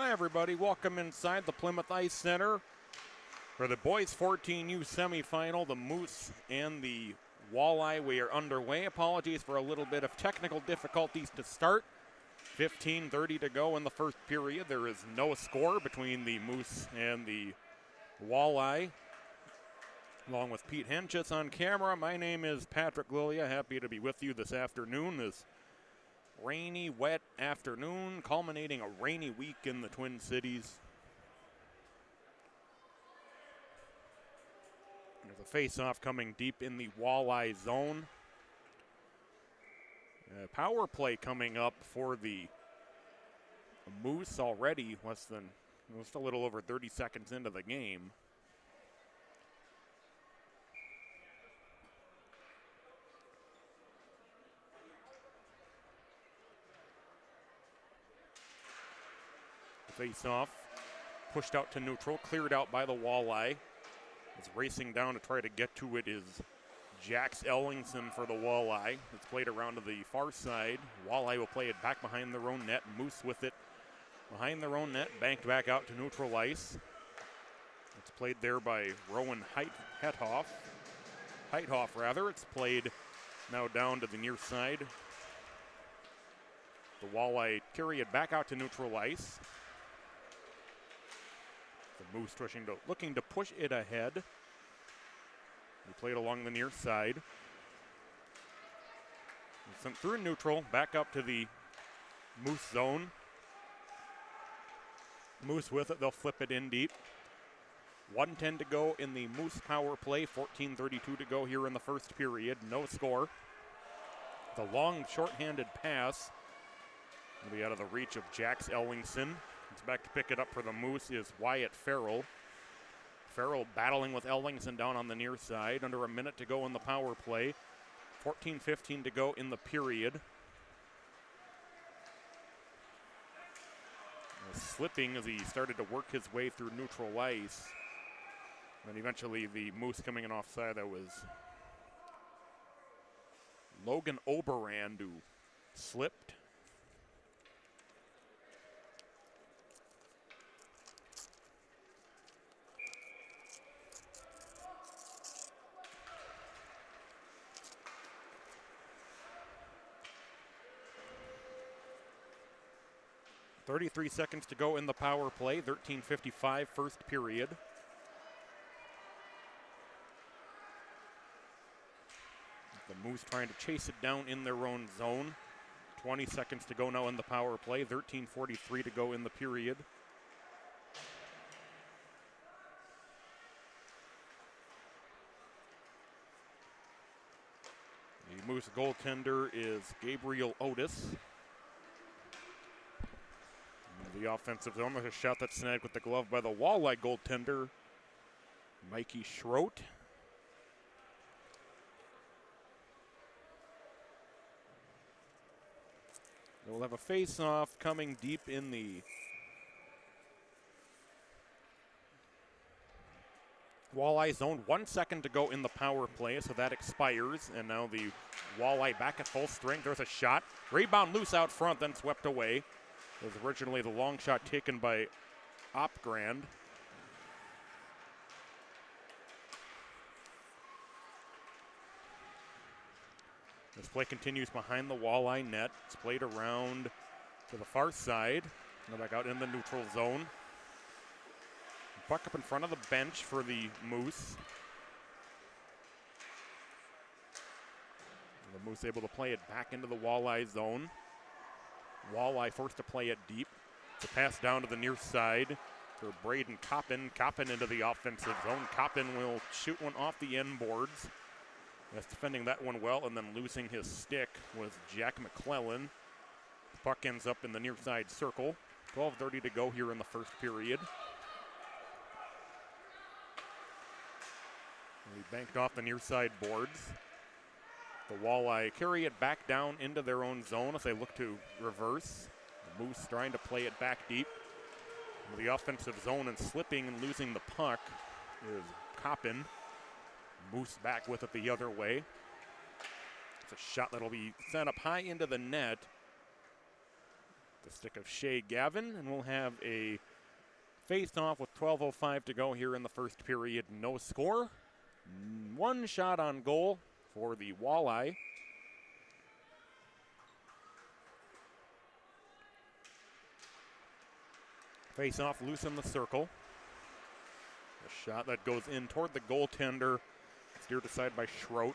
Hi everybody, welcome inside the Plymouth Ice Center for the boys 14U semifinal, the Moose and the Walleye. We are underway. Apologies for a little bit of technical difficulties to start. 15:30 to go in the first period. There is no score between the Moose and the Walleye. Along with Pete Henchis on camera, my name is Patrick Lilia. Happy to be with you this afternoon. This rainy, wet afternoon, culminating a rainy week in the Twin Cities. There's a face-off coming deep in the Walleye zone. Power play coming up for the Moose already, just a little over 30 seconds into the game. Face-off, pushed out to neutral, cleared out by the Walleye. It's racing down to try to get to it is Jax Ellingson for the Walleye. It's played around to the far side. Walleye will play it back behind their own net. Moose with it behind their own net, banked back out to neutral ice. It's played there by Rowan Heithoff. It's played now down to the near side. The Walleye carry it back out to neutral ice. The Moose looking to push it ahead. He played along the near side. Sent through neutral, back up to the Moose zone. Moose with it, they'll flip it in deep. 1:10 to go in the Moose power play, 14:32 to go here in the first period, no score. The long short-handed pass will be out of the reach of Jax Ellingson. It's back to pick it up for the Moose is Wyatt Farrell. Farrell battling with Ellingson down on the near side. Under a minute to go in the power play. 14:15 to go in the period. Slipping as he started to work his way through neutral ice. And eventually the Moose coming in offside. That was Logan Oberand who slipped. .33 seconds to go in the power play, 13:55 first period. The Moose trying to chase it down in their own zone. 20 seconds to go now in the power play, 13:43 to go in the period. The Moose goaltender is Gabriel Otis. The offensive zone with a shot that's snagged with the glove by the Walleye goaltender, Mikey Schroet. We'll have a face-off coming deep in the Walleye zone. 1 second to go in the power play, so that expires. And now the Walleye back at full strength. There's a shot. Rebound loose out front, then swept away. It was originally the long shot taken by Opgrand. This play continues behind the Walleye net. It's played around to the far side. Now back out in the neutral zone. Puck up in front of the bench for the Moose. And the Moose able to play it back into the Walleye zone. Walleye forced to play it deep. It's a pass down to the near side for Braden Coppin. Coppin into the offensive zone. Coppin will shoot one off the end boards. That's defending that one well, and then losing his stick was Jack McClellan. The puck ends up in the near side circle. 12:30 to go here in the first period. We banked off the near side boards. The Walleye carry it back down into their own zone as they look to reverse. The Moose trying to play it back deep. The offensive zone and slipping and losing the puck is Coppin. Moose back with it the other way. It's a shot that'll be sent up high into the net. The stick of Shea Gavin, and we'll have a face-off with 12:05 to go here in the first period. No score. One shot on goal for the Walleye. Face-off loose in the circle. A shot that goes in toward the goaltender. Steered aside by Schroet.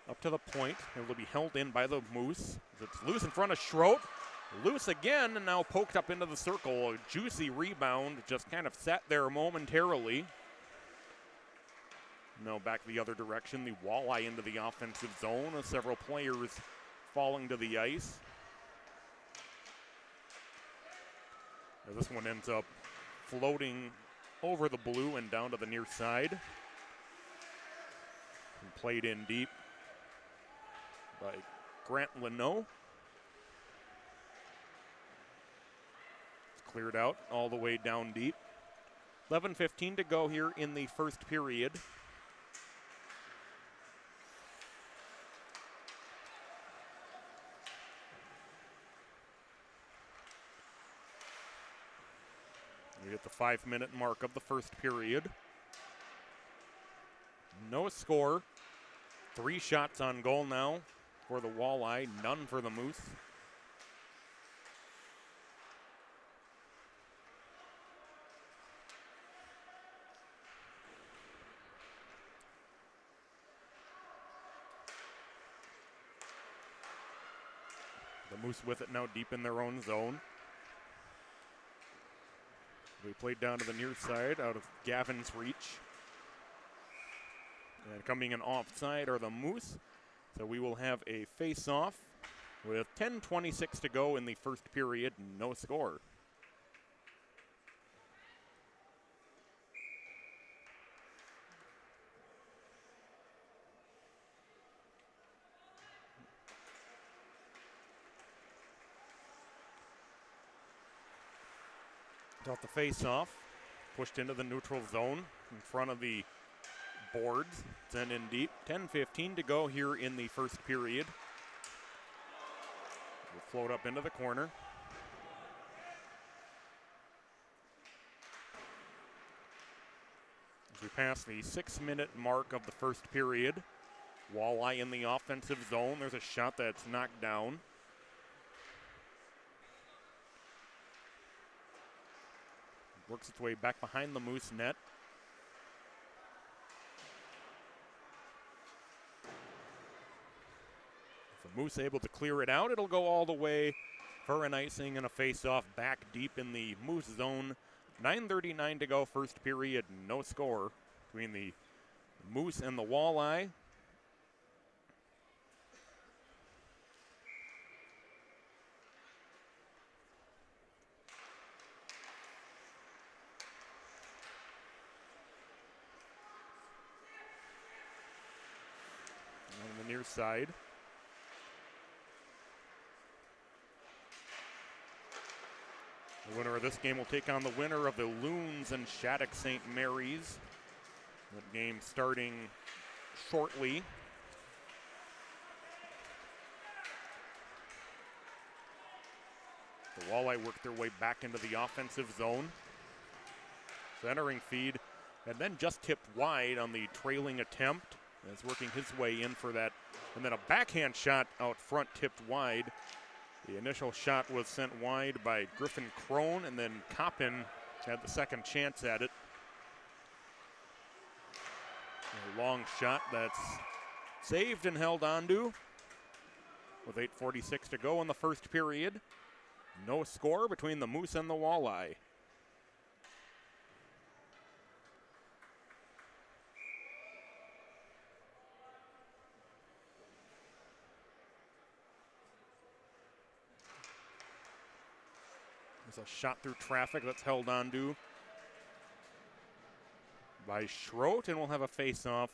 Up to the point. It will be held in by the Moose. It's loose in front of Schroet. Loose again, and now poked up into the circle. A juicy rebound, just kind of sat there momentarily. Now back the other direction. The Walleye into the offensive zone. Several players falling to the ice. Now this one ends up floating over the blue and down to the near side. And played in deep by Grant Leno. It's cleared out all the way down deep. 11:15 to go here in the first period. We hit the 5-minute mark of the first period. No score. 3 shots on goal now for the Walleye, none for the Moose. The Moose with it now deep in their own zone. We played down to the near side out of Gavin's reach. And coming in offside are the Moose. So we will have a face-off with 10:26 to go in the first period. No score. Off the face-off, pushed into the neutral zone in front of the boards. Sent in deep. 10:15 to go here in the first period. Will float up into the corner. As we pass the 6-minute mark of the first period, Walleye in the offensive zone. There's a shot that's knocked down. Works its way back behind the Moose net. If the Moose able to clear it out, it'll go all the way for an icing and a face-off back deep in the Moose zone. 9:39 to go, first period, no score between the Moose and the Walleye. On the near side. The winner of this game will take on the winner of the Loons and Shattuck St. Mary's. That game starting shortly. The Walleye work their way back into the offensive zone. Centering feed, and then just tipped wide on the trailing attempt. That's working his way in for that. And then a backhand shot out front tipped wide. The initial shot was sent wide by Griffin Crone, and then Coppin had the second chance at it. A long shot that's saved and held onto with 8:46 to go in the first period. No score between the Moose and the Walleye. There's a shot through traffic that's held onto by Schroet, and we'll have a face-off.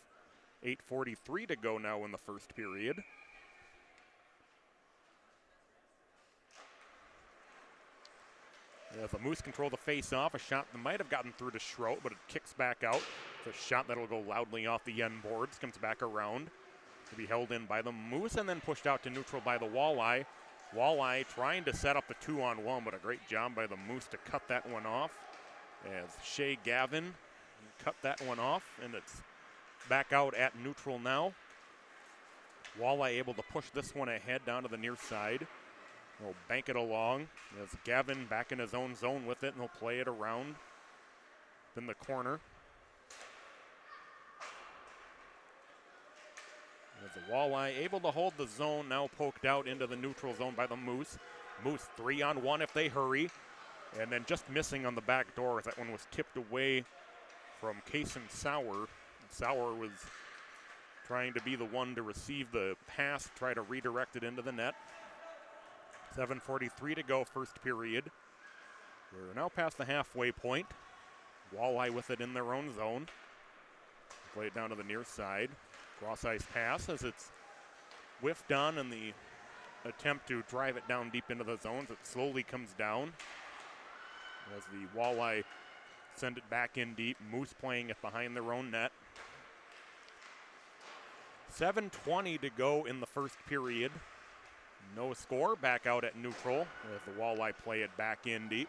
8:43 to go now in the first period. As the Moose control the face-off, a shot that might have gotten through to Schroet, but it kicks back out. It's a shot that'll go loudly off the end boards, comes back around to be held in by the Moose, and then pushed out to neutral by the Walleye. Walleye trying to set up the 2-on-1, but a great job by the Moose to cut that one off. As Shea Gavin cut that one off, and it's back out at neutral now. Walleye able to push this one ahead down to the near side. He'll bank it along as Gavin back in his own zone with it, and he'll play it around in the corner. As the Walleye able to hold the zone, now poked out into the neutral zone by the Moose. Moose 3-on-1 if they hurry. And then just missing on the back door as that one was tipped away from Kason Sauer. Sauer was trying to be the one to receive the pass, try to redirect it into the net. 7:43 to go, first period. We're now past the halfway point. Walleye with it in their own zone. Play it down to the near side. Cross-ice pass as it's whiffed on in the attempt to drive it down deep into the zones. It slowly comes down as the Walleye send it back in deep. Moose playing it behind their own net. 7:20 to go in the first period. No score, back out at neutral as the Walleye play it back in deep.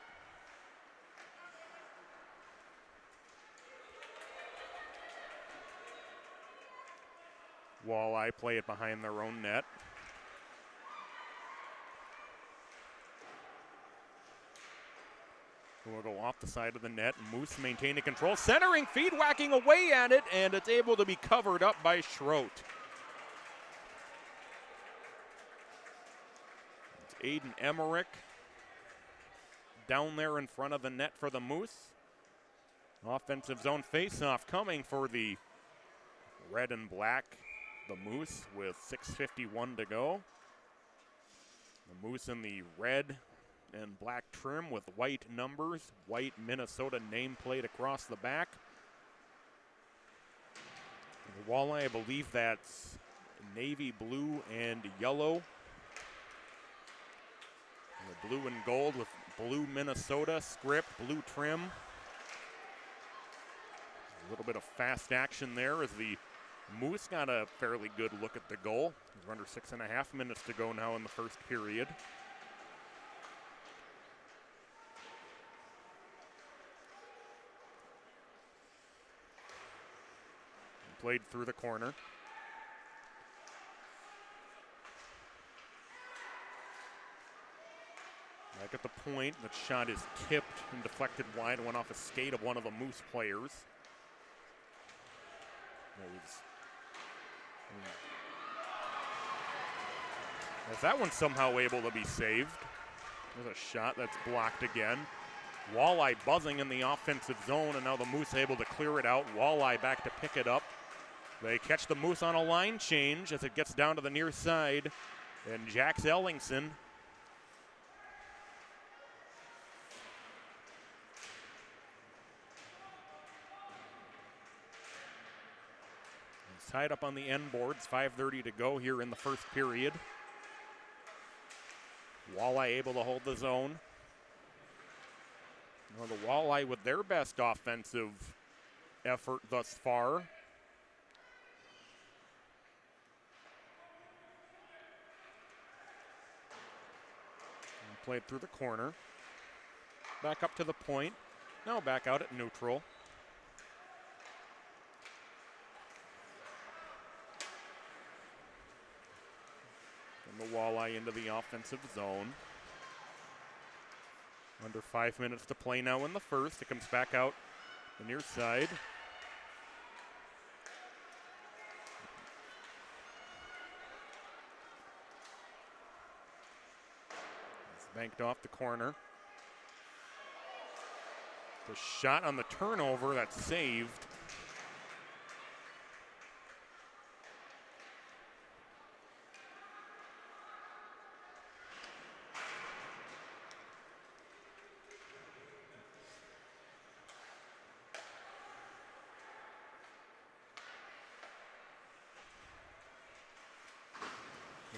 Walleye play it behind their own net. We'll go off the side of the net. Moose maintaining control. Centering feed, whacking away at it, and it's able to be covered up by Schroet. It's Aiden Emmerich down there in front of the net for the Moose. Offensive zone faceoff coming for the red and black. The Moose with 6:51 to go. The Moose in the red and black trim with white numbers, white Minnesota nameplate across the back. The Walleye, I believe that's navy blue and yellow. And the blue and gold with blue Minnesota script, blue trim. A little bit of fast action there as the Moose got a fairly good look at the goal. We're under 6.5 minutes to go now in the first period. Played through the corner. Back at the point, that shot is tipped and deflected wide, went off a skate of one of the Moose players. As that one's somehow able to be saved. There's a shot that's blocked again. Walleye buzzing in the offensive zone, and now the Moose able to clear it out. Walleye back to pick it up. They catch the Moose on a line change as it gets down to the near side. And Jax Ellingson is tied up on the end boards. 5:30 to go here in the first period. Walleye able to hold the zone. Well, the Walleye with their best offensive effort thus far. And played through the corner. Back up to the point. Now back out at neutral. And the Walleye into the offensive zone. Under 5 minutes to play now in the first. It comes back out the near side. It's banked off the corner. The shot on the turnover, that's saved.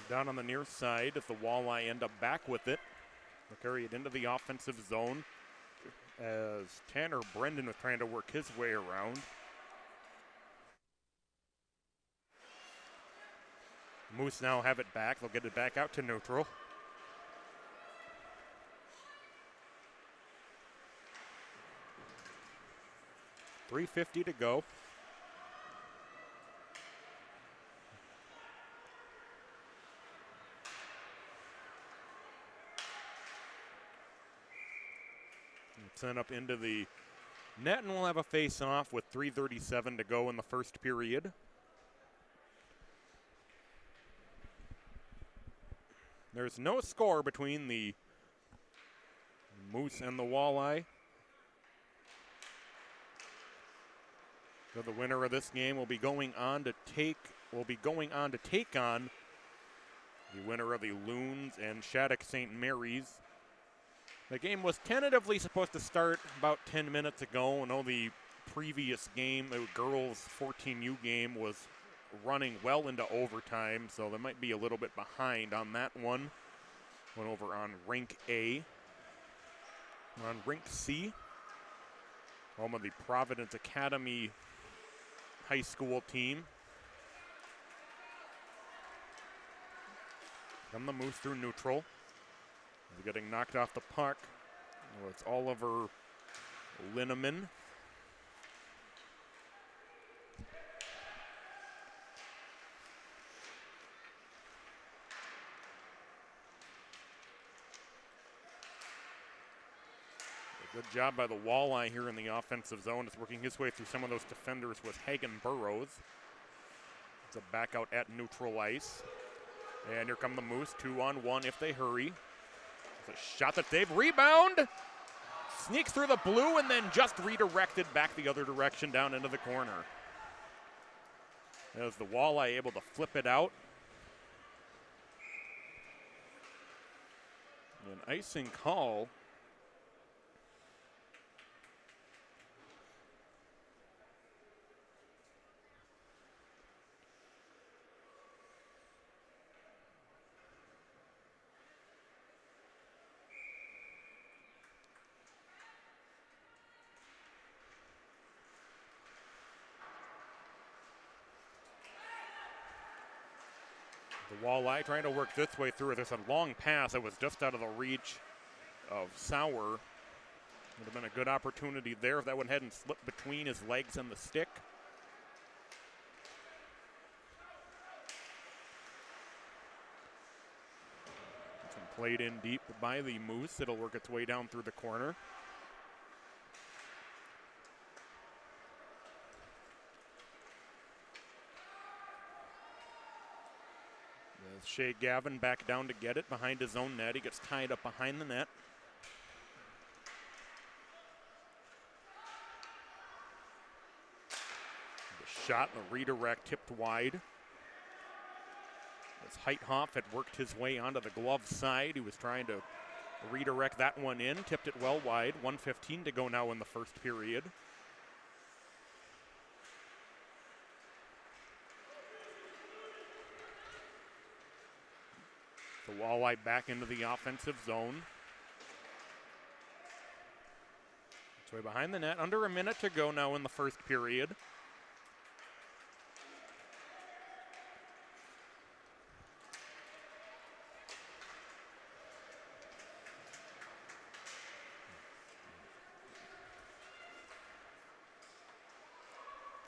Down on the near side if the Walleye end up back with it. They'll carry it into the offensive zone as Tanner Brendan was trying to work his way around. Moose now have it back. They'll get it back out to neutral. 3:50 to go. Sent up into the net, and we'll have a face-off with 3:37 to go in the first period. There's no score between the Moose and the Walleye. So the winner of this game will be going on to take on the winner of the Loons and Shattuck St. Mary's. The game was tentatively supposed to start about 10 minutes ago. I know the previous game, the girls 14U game, was running well into overtime, so they might be a little bit behind on that one. Went over on Rink A. On Rink C, home of the Providence Academy high school team. Come the Moose through neutral. He's getting knocked off the puck. Well, it's Oliver Linneman. Good job by the Walleye here in the offensive zone. It's working his way through some of those defenders with Hagen Burrows. It's a back out at neutral ice. And here come the Moose, 2-on-1 if they hurry. It's a shot that they've rebound. Sneaks through the blue and then just redirected back the other direction down into the corner. As the Walleye able to flip it out. An icing call. The Walleye trying to work this way through it. There's a long pass that was just out of the reach of Sauer. Would have been a good opportunity there if that one hadn't slipped between his legs and the stick. It's been played in deep by the Moose. It'll work its way down through the corner. Shea Gavin back down to get it behind his own net. He gets tied up behind the net. The shot and the redirect tipped wide. As Heithoff had worked his way onto the glove side, he was trying to redirect that one in, tipped it well wide. 1:15 to go now in the first period. The Walleye back into the offensive zone. It's way behind the net. Under a minute to go now in the first period.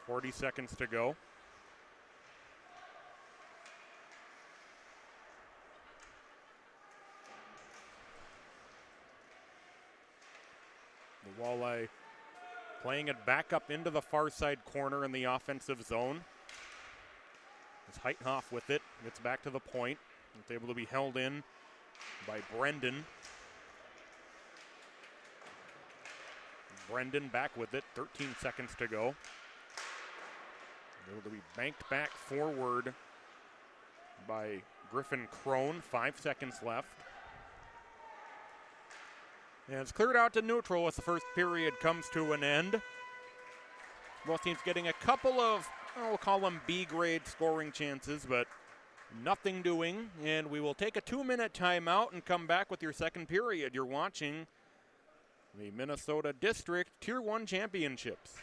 .40 seconds to go. The Walleye playing it back up into the far side corner in the offensive zone. As Heithoff with it, gets back to the point. It's able to be held in by Brendan. Brendan back with it, 13 seconds to go. Able to be banked back forward by Griffin Crone, 5 seconds left. And it's cleared out to neutral as the first period comes to an end. Both teams getting a couple of, we'll call them B-grade scoring chances, but nothing doing. And we will take a 2-minute timeout and come back with your second period. You're watching the Minnesota District Tier 1 Championships.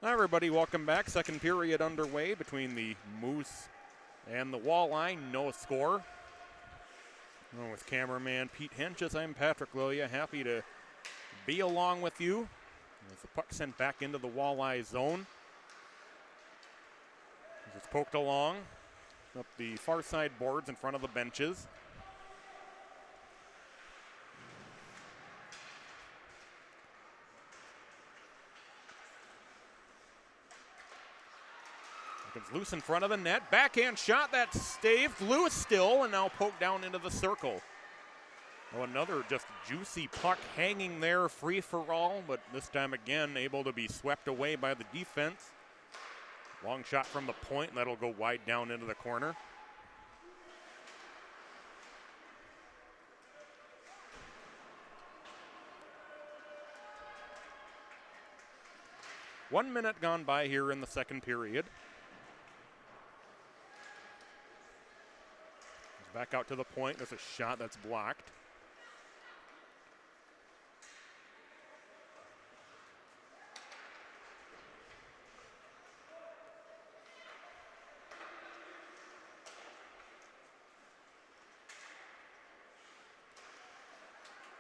Hi everybody, welcome back. Second period underway between the Moose and the Walleye. No score. With cameraman Pete Henches, I'm Patrick Lilia. Happy to be along with you. As the puck sent back into the Walleye zone. It's poked along up the far side boards in front of the benches. It's loose in front of the net. Backhand shot that's staved. Loose still, and now poked down into the circle. Oh, another just juicy puck hanging there, free for all, but this time again able to be swept away by the defense. Long shot from the point, and that'll go wide down into the corner. One minute gone by here in the second period. Back out to the point. There's a shot that's blocked.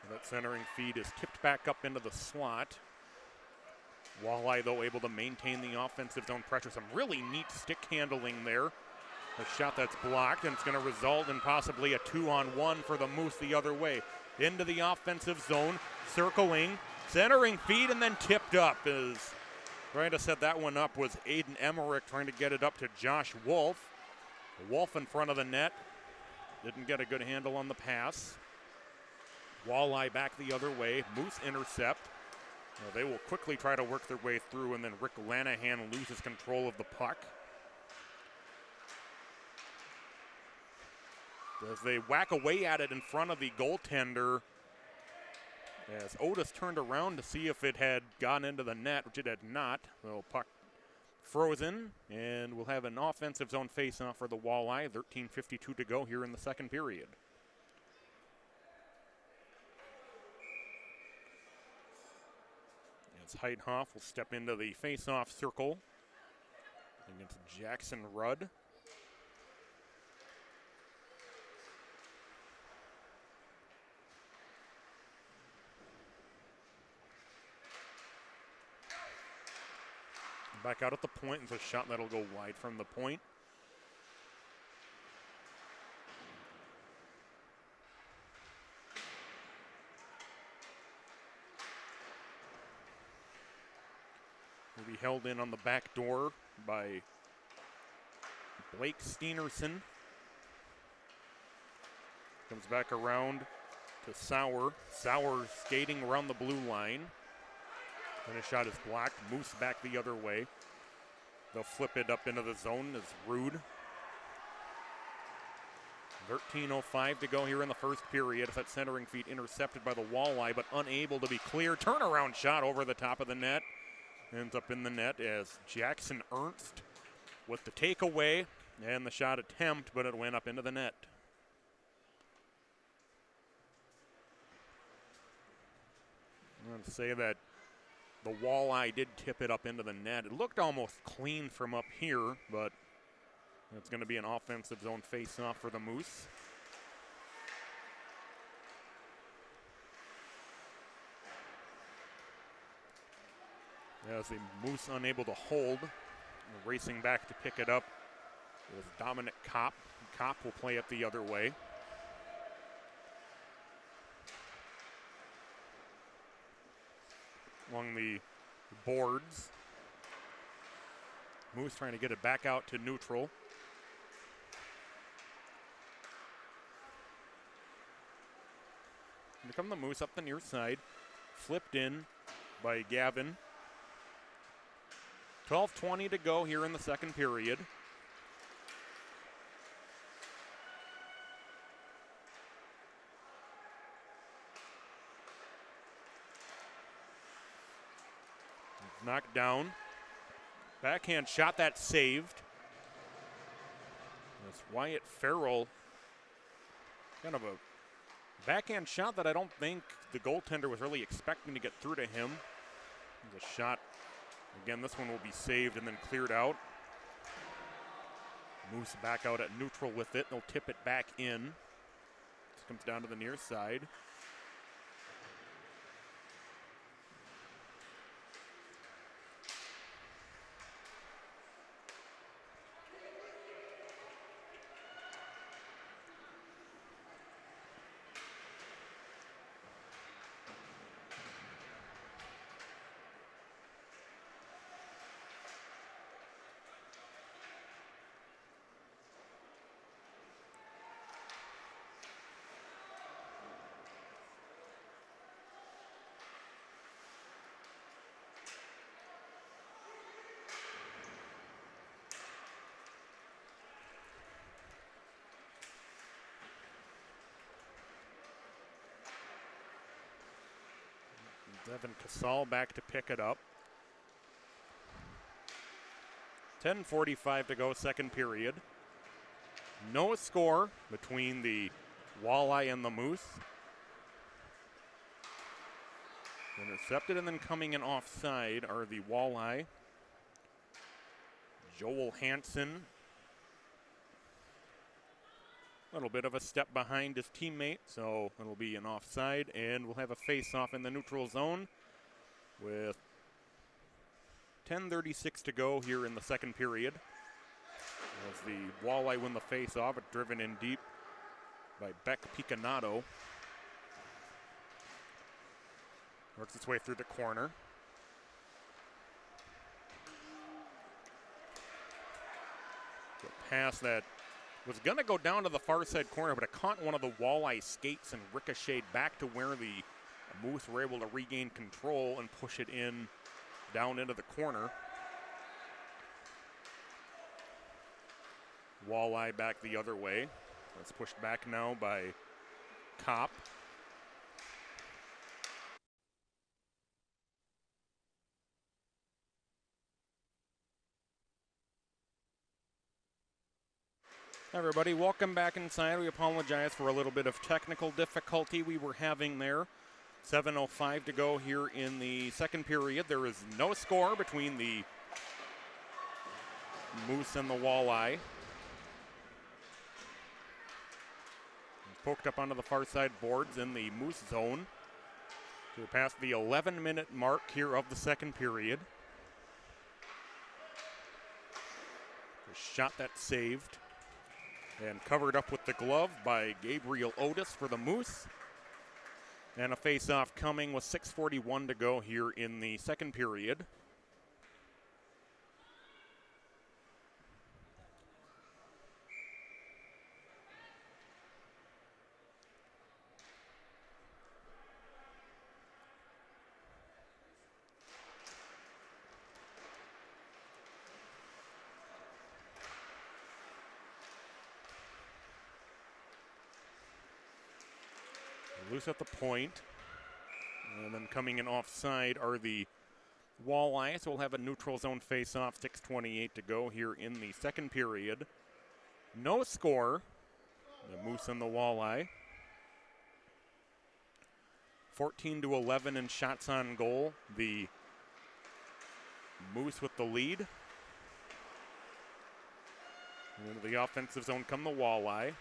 That centering feed is tipped back up into the slot. Walleye, though, able to maintain the offensive zone pressure. Some really neat stick handling there. A shot that's blocked, and it's going to result in possibly a 2-on-1 for the Moose the other way. Into the offensive zone, circling, centering feed, and then tipped up. As trying to set that one up was Aiden Emmerich, trying to get it up to Josh Wolf. Wolf in front of the net. Didn't get a good handle on the pass. Walleye back the other way. Moose intercept. They will quickly try to work their way through, and then Rick Lanahan loses control of the puck. As they whack away at it in front of the goaltender, as Otis turned around to see if it had gone into the net, which it had not. So puck frozen, and we'll have an offensive zone face-off for the Walleye. 13:52 to go here in the second period. As Heidhoff will step into the face-off circle against Jackson Rudd. Back out at the point, it's a shot that'll go wide from the point. Will be held in on the back door by Blake Steenerson. Comes back around to Sauer. Sauer skating around the blue line. And a shot is blocked. Moose back the other way. They'll flip it up into the zone as Rude. 13:05 to go here in the first period. That centering feed intercepted by the Walleye, but unable to be clear. Turnaround shot over the top of the net. Ends up in the net as Jackson Ernst with the takeaway and the shot attempt, but it went up into the net. I'm going to say that the Walleye did tip it up into the net. It looked almost clean from up here, but it's going to be an offensive zone face-off for the Moose. As the Moose unable to hold, racing back to pick it up with Dominic Kopp. Kopp will play it the other way. Along the boards. Moose trying to get it back out to neutral. Here come the Moose up the near side. Flipped in by Gavin. 12:20 to go here in the second period. Knocked down. Backhand shot that's saved. That's Wyatt Farrell. Kind of a backhand shot that I don't think the goaltender was really expecting to get through to him. The shot Again, this one will be saved and then cleared out. Moose back out at neutral with it. They'll tip it back in. This comes down to the near side. Devin Casal back to pick it up. 10:45 to go, second period. No score between the Walleye and the Moose. Intercepted and then coming in offside are the Walleye. Joel Hansen. A little bit of a step behind his teammate, so it'll be an offside, and we'll have a face-off in the neutral zone with 10:36 to go here in the second period. As the Walleye win the face-off, but driven in deep by Beck Picanato. Works its way through the corner. The pass that was going to go down to the far side corner, but it caught one of the Walleye skates and ricocheted back to where the Moose were able to regain control and push it in down into the corner. Walleye back the other way. That's pushed back now by Kopp. Everybody, welcome back inside. We apologize for a little bit of technical difficulty we were having there. 7:05 to go here in the second period. There is no score between the Moose and the Walleye. Poked up onto the far side boards in the Moose zone. So we're past the 11-minute mark here of the second period. A shot that's saved and covered up with the glove by Gabriel Otis for the Moose. And a face-off coming with 6:41 to go here in the second period. Loose at the point. And then coming in offside are the Walleye. So we'll have a neutral zone face-off, 6:28 to go here in the second period. No score. The Moose and the Walleye. 14-11 in shots on goal. The Moose with the lead. And into the offensive zone come the Walleye.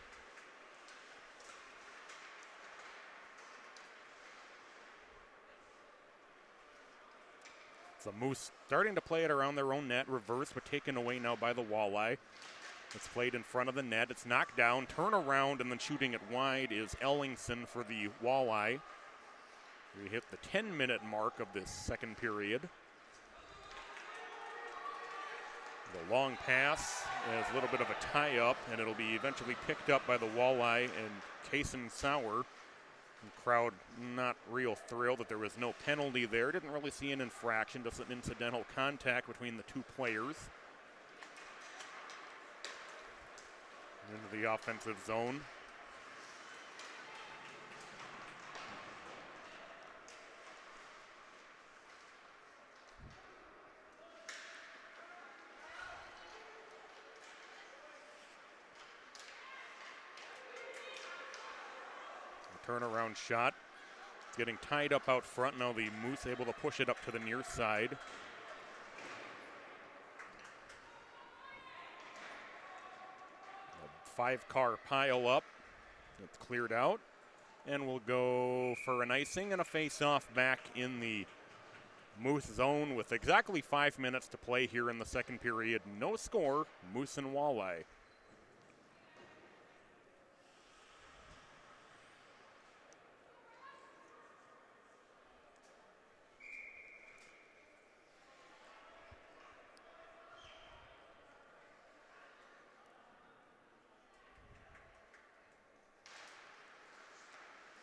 The Moose starting to play it around their own net. Reverse, but taken away now by the Walleye. It's played in front of the net. It's knocked down, turn around, and then shooting it wide is Ellingson for the Walleye. We hit the 10-minute mark of this second period. The long pass is a little bit of a tie-up, and it'll be eventually picked up by the Walleye and Kason Sauer. The crowd not real thrilled that there was no penalty there. Didn't really see an infraction, just an incidental contact between the two players. Into the offensive zone. Turnaround shot. It's getting tied up out front. Now the Moose able to push it up to the near side. 5-car pile up. It's cleared out. And we'll go for an icing and a face-off back in the Moose zone with exactly 5 minutes to play here in the second period. No score, Moose and Walleye.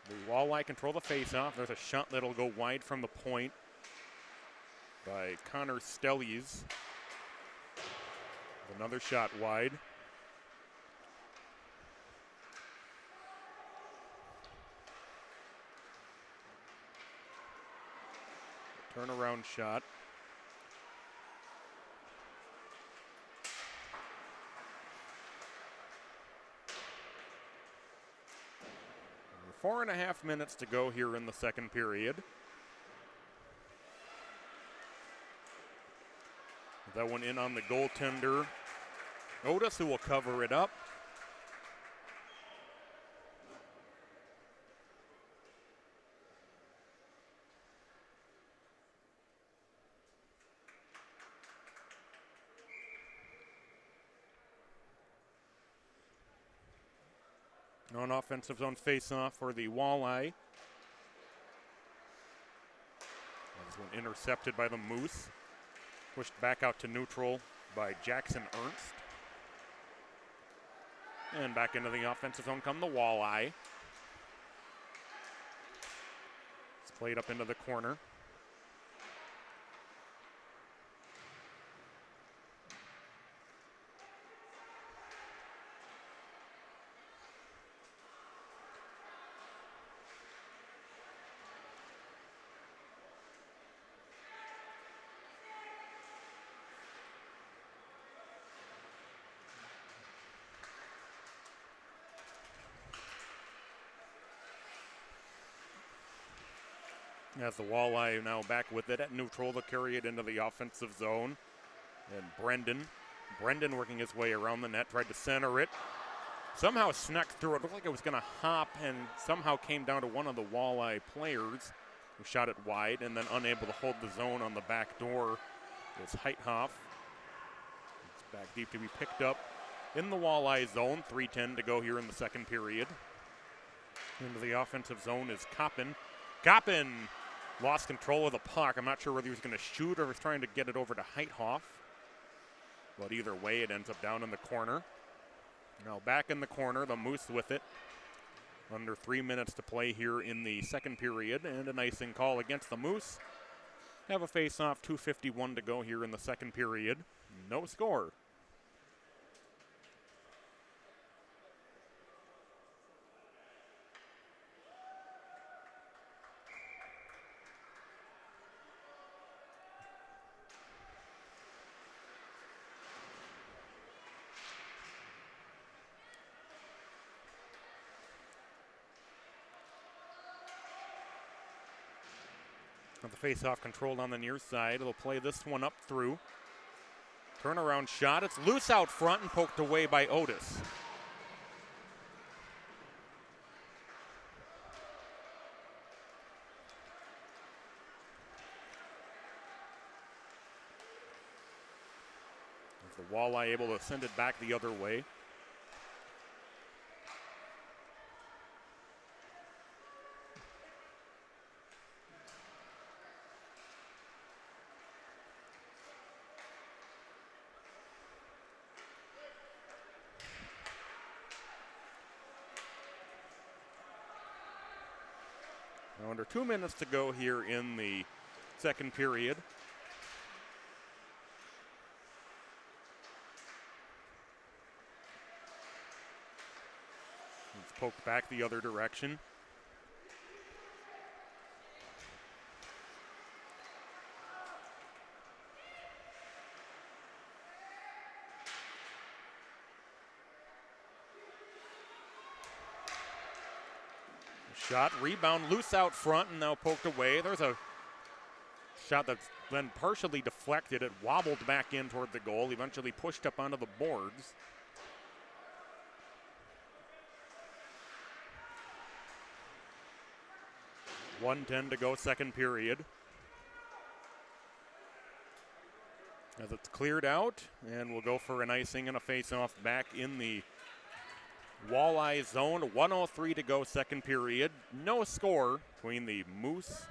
The Walleye control the face-off. There's a shot that'll go wide from the point by Connor Stellies. Another shot wide. Turnaround shot. And 4.5 minutes to go here in the second period. That one in on the goaltender, Otis, who will cover it up. On offensive zone face-off for the Walleye. This one intercepted by the Moose. Pushed back out to neutral by Jackson Ernst. And back into the offensive zone come the Walleye. It's played up into the corner. As the Walleye now back with it at neutral to carry it into the offensive zone. And Brendan working his way around the net, tried to center it. Somehow snuck through it. Looked like it was going to hop and somehow came down to one of the Walleye players who shot it wide and then unable to hold the zone on the back door is Heithoff. It's back deep to be picked up in the Walleye zone. 3:10 to go here in the second period. Into the offensive zone is Coppin. Coppin lost control of the puck. I'm not sure whether he was going to shoot or was trying to get it over to Heithoff. But either way, it ends up down in the corner. Now back in the corner, the Moose with it. Under 3 minutes to play here in the second period, and an icing call against the Moose. Have a face-off, 2:51 to go here in the second period. No score. The face-off controlled on the near side. They'll play this one up through. Turnaround shot. It's loose out front and poked away by Otis. As the Walleye able to send it back the other way. Now under 2 minutes to go here in the second period. It's poked back the other direction. Shot, rebound, loose out front, and now poked away. There's a shot that's then partially deflected. It wobbled back in toward the goal, eventually pushed up onto the boards. 1:10 to go, second period. As it's cleared out, and we'll go for an icing and a face-off back in the Walleye zone. 1:03 to go, second period. No score between the Moose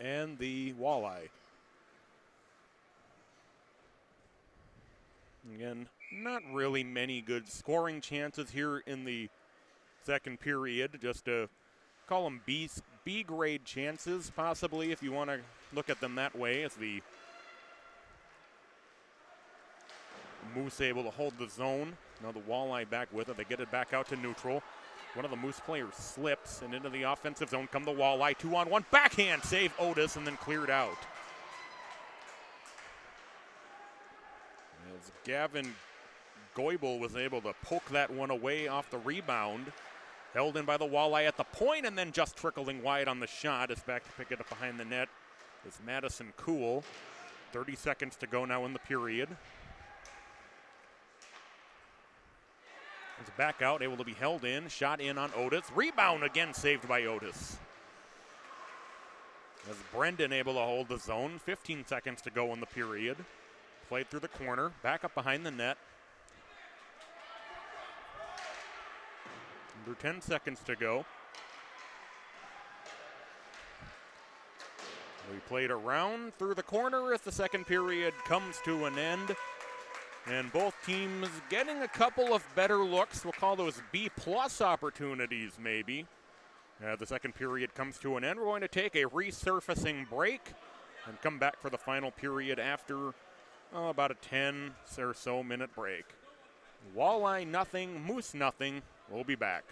and the Walleye. Again, not really many good scoring chances here in the second period. Just to call them B grade chances, possibly, if you want to look at them that way, as the Moose able to hold the zone. Now the Walleye back with it. They get it back out to neutral. One of the Moose players slips, and into the offensive zone come the Walleye. 2-on-1, backhand save Otis, and then cleared out. As Gavin Goebel was able to poke that one away off the rebound. Held in by the Walleye at the point, and then just trickling wide on the shot. Is back to pick it up behind the net is Madison Cool. 30 seconds to go now in the period. It's back out, able to be held in. Shot in on Otis. Rebound again saved by Otis. As Brendan able to hold the zone. 15 seconds to go in the period. Played through the corner. Back up behind the net. Under 10 seconds to go. We played around through the corner as the second period comes to an end. And both teams getting a couple of better looks. We'll call those B-plus opportunities, maybe. The second period comes to an end. We're going to take a resurfacing break and come back for the final period after about a 10 or so minute break. Walleye nothing, Moose nothing. We'll be back.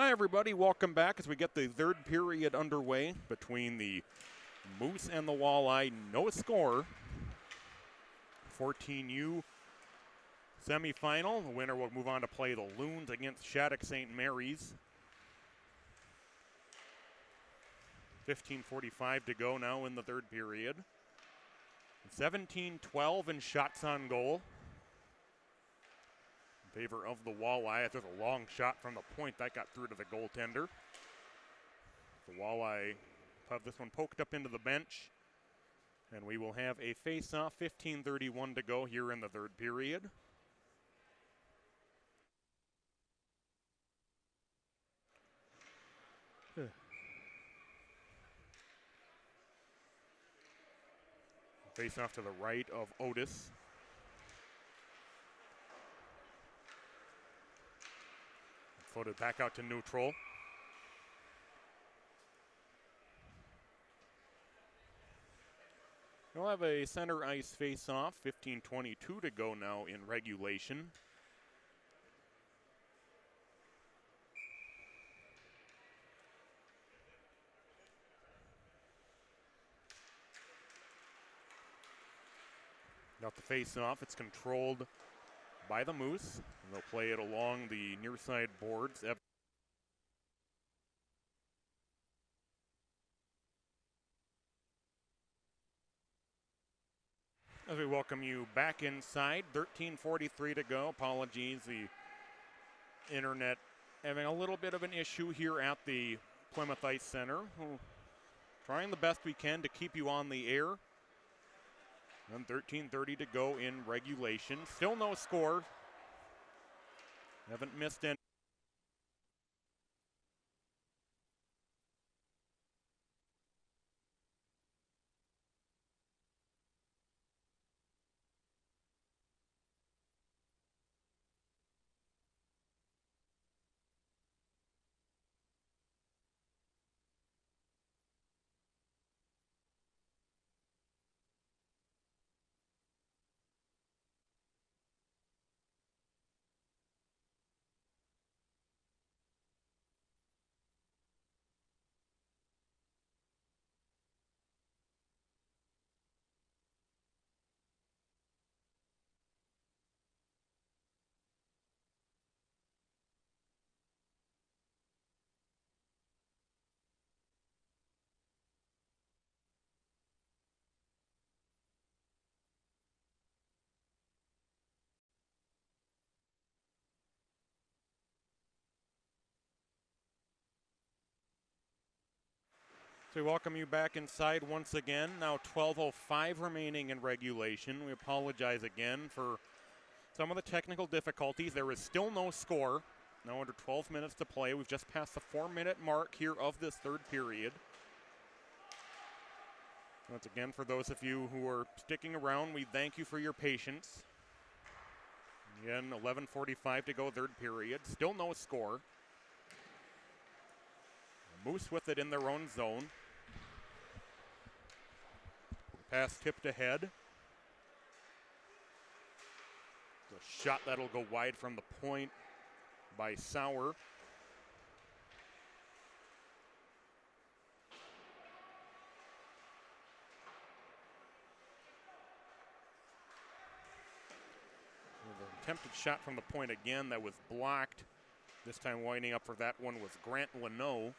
Hi, everybody. Welcome back as we get the third period underway between the Moose and the Walleye. No score. 14U semifinal. The winner will move on to play the Loons against Shattuck St. Mary's. 15:45 to go now in the third period. 17-12 in shots on goal in favor of the Walleye. There's a long shot from the point that got through to the goaltender. The Walleye have this one poked up into the bench, and we will have a face-off. 15:31 to go here in the third period. Face-off to the right of Otis. Floated back out to neutral. We'll have a center ice face-off. 15:22 to go now in regulation. Got the face-off. It's controlled by the Moose. And they'll play it along the near side boards. As we welcome you back inside, 13:43 to go. Apologies, the internet having a little bit of an issue here at the Plymouth Ice Center. We're trying the best we can to keep you on the air. And 13:30 to go in regulation. Still no score. Haven't missed any. So we welcome you back inside once again. Now 12:05 remaining in regulation. We apologize again for some of the technical difficulties. There is still no score. Now under 12 minutes to play. We've just passed the 4-minute mark here of this third period. Once again, for those of you who are sticking around, we thank you for your patience. Again, 11:45 to go, third period. Still no score. Moose with it in their own zone. Pass tipped ahead. The shot that'll go wide from the point by Sauer. The attempted shot from the point again that was blocked. This time winding up for that one was Grant Leno.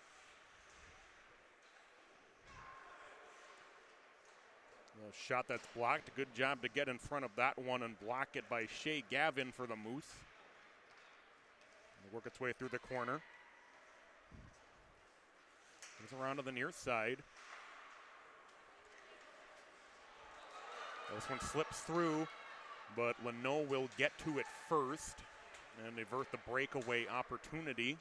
A shot that's blocked. Good job to get in front of that one and block it by Shea Gavin for the Moose. It'll work its way through the corner. Comes around to the near side. This one slips through, but Leno will get to it first and avert the breakaway opportunity.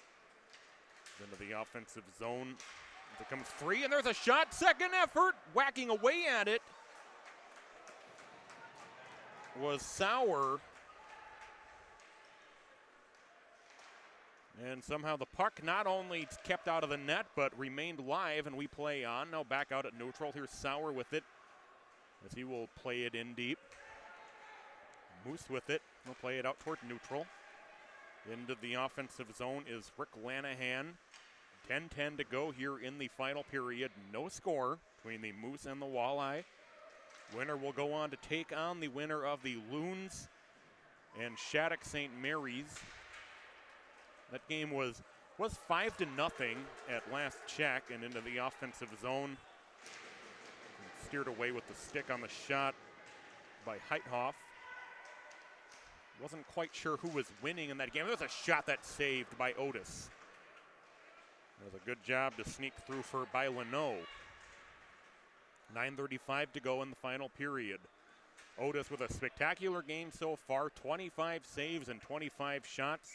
Into the offensive zone. It comes free, and there's a shot. Second effort, whacking away at it was Sauer. And somehow the puck not only kept out of the net, but remained live, and we play on. Now back out at neutral. Here's Sauer with it, as he will play it in deep. Moose with it. He'll play it out toward neutral. Into the offensive zone is Rick Lanahan. 10-10 to go here in the final period. No score between the Moose and the Walleye. Winner will go on to take on the winner of the Loons and Shattuck St. Mary's. That game was 5-0 at last check, and into the offensive zone. Steered away with the stick on the shot by Heithoff. Wasn't quite sure who was winning in that game. There was a shot that's saved by Otis. It was a good job to sneak through by Leno. 9:35 to go in the final period. Otis with a spectacular game so far, 25 saves and 25 shots.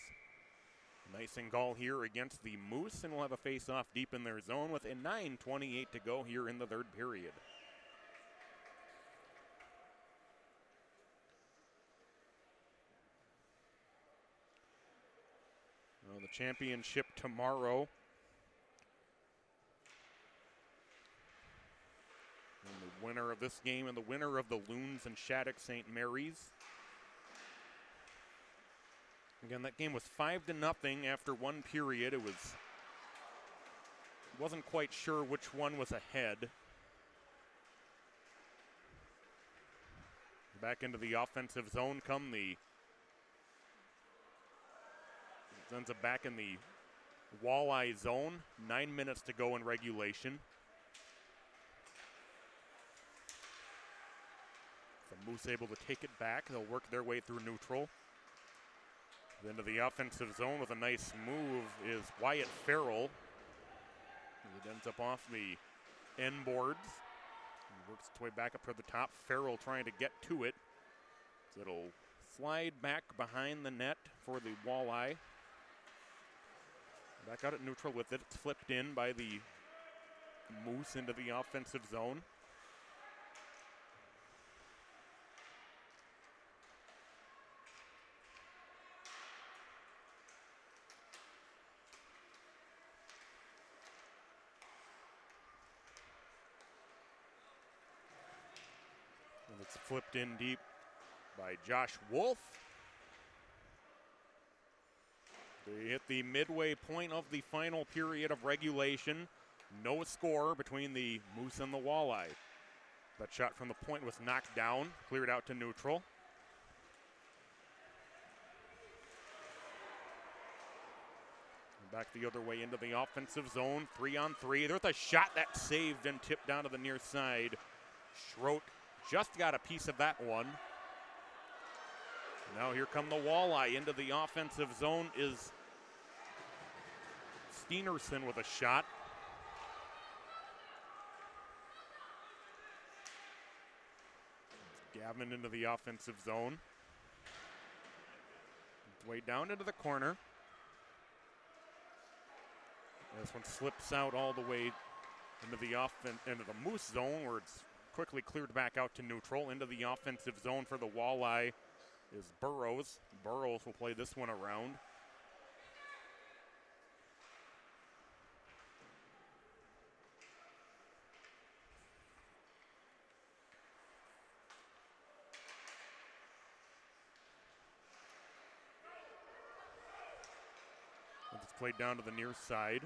Nice and goal here against the Moose, and we'll have a face-off deep in their zone with a 9:28 to go here in the third period. Well, the championship tomorrow. And the winner of this game and the winner of the Loons and Shattuck St. Mary's. Again, that game was 5-0 after one period. Wasn't quite sure which one was ahead. Back into the offensive zone come the ends up back in the Walleye zone. 9 minutes to go in regulation. The Moose able to take it back. They'll work their way through neutral. Into the offensive zone with a nice move is Wyatt Farrell. It ends up off the end boards. Works its way back up to the top. Farrell trying to get to it. So it'll slide back behind the net for the Walleye. Back out at neutral with it. It's flipped in by the Moose into the offensive zone. And it's flipped in deep by Josh Wolf. They hit the midway point of the final period of regulation. No score between the Moose and the Walleye. That shot from the point was knocked down, cleared out to neutral. Back the other way into the offensive zone, 3-on-3. There's a shot that saved and tipped down to the near side. Schroet just got a piece of that one. Now here come the Walleye. Into the offensive zone is Steenerson with a shot. Gavin into the offensive zone. It's way down into the corner. This one slips out all the way into the Moose zone, where it's quickly cleared back out to neutral. Into the offensive zone for the Walleye is Burrows. Burrows will play this one around. It's played down to the near side.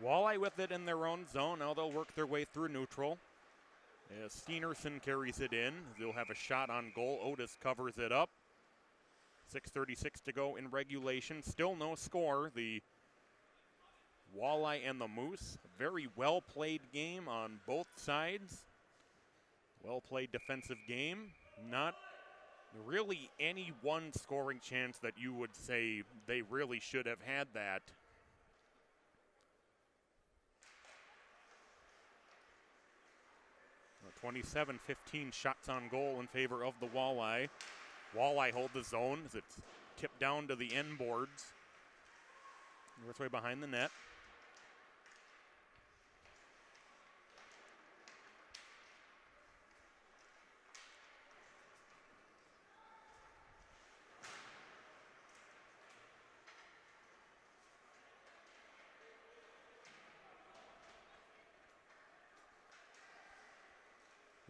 Walleye with it in their own zone. Now they'll work their way through neutral. As Steenerson carries it in. They'll have a shot on goal. Otis covers it up. 6:36 to go in regulation. Still no score. The Walleye and the Moose. Very well played game on both sides. Well played defensive game. Not really any one scoring chance that you would say they really should have had that. Well, 27-15 shots on goal in favor of the Walleye. Walleye hold the zone as it's tipped down to the end boards. Works way behind the net.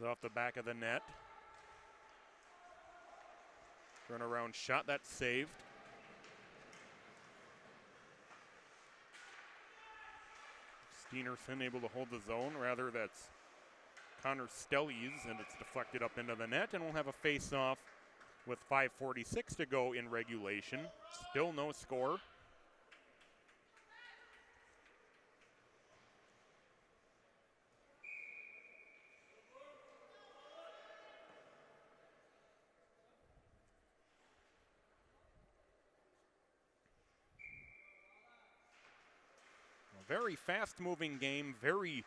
Off the back of the net. Turnaround shot, that's saved. Steenerson able to hold the zone. Rather, that's Connor Stellies, and it's deflected up into the net, and we'll have a face-off with 5:46 to go in regulation. Still no score. A very fast-moving game, very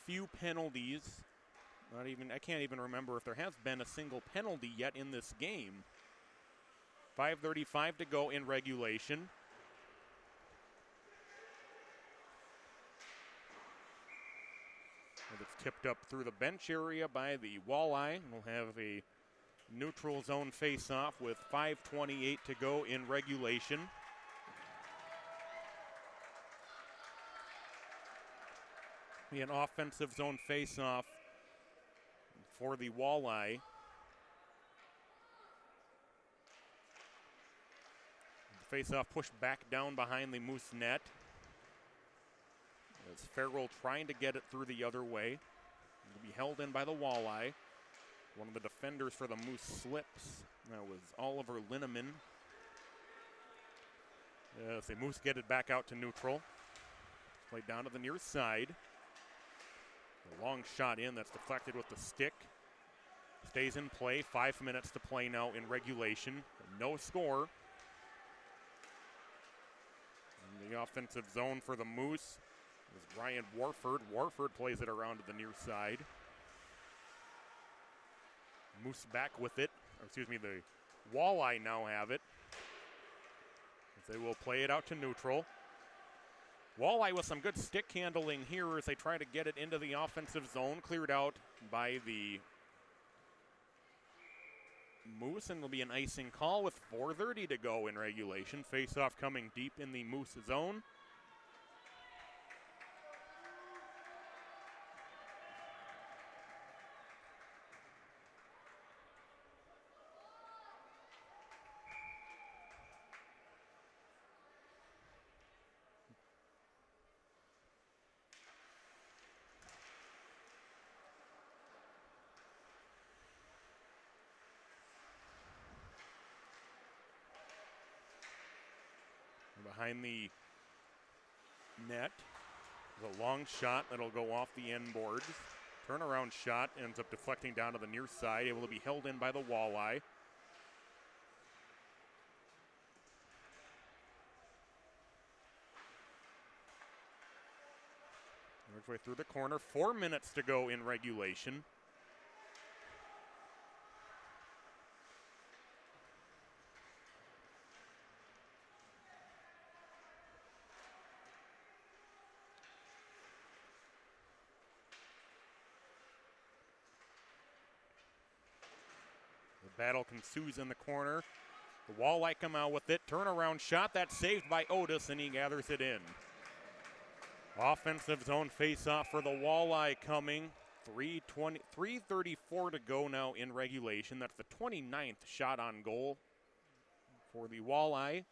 few penalties. I can't even remember if there has been a single penalty yet in this game. 5:35 to go in regulation. And it's tipped up through the bench area by the Walleye. We'll have a neutral zone face-off with 5:28 to go in regulation. Be an offensive zone face-off for the Walleye. The face-off pushed back down behind the Moose net. As Farrell trying to get it through the other way. It'll be held in by the Walleye. One of the defenders for the Moose slips. That was Oliver Linneman. As the Moose get it back out to neutral. Played down to the near side. A long shot in that's deflected with the stick. Stays in play. 5 minutes to play now in regulation. No score. In the offensive zone for the Moose is Ryan Warford. Warford plays it around to the near side. Moose back with it. The Walleye now have it. As they will play it out to neutral. Walleye with some good stick handling here as they try to get it into the offensive zone. Cleared out by the Moose, and it'll be an icing call with 4:30 to go in regulation. Face-off coming deep in the Moose zone. Behind the net, a long shot that'll go off the end boards. Turnaround shot ends up deflecting down to the near side, able to be held in by the Walleye. Works way through the corner. 4 minutes to go in regulation. Battle ensues in the corner. The Walleye come out with it. Turnaround shot. That's saved by Otis, and he gathers it in. Offensive zone face-off for the Walleye coming. 3:34 to go now in regulation. That's the 29th shot on goal for the Walleye.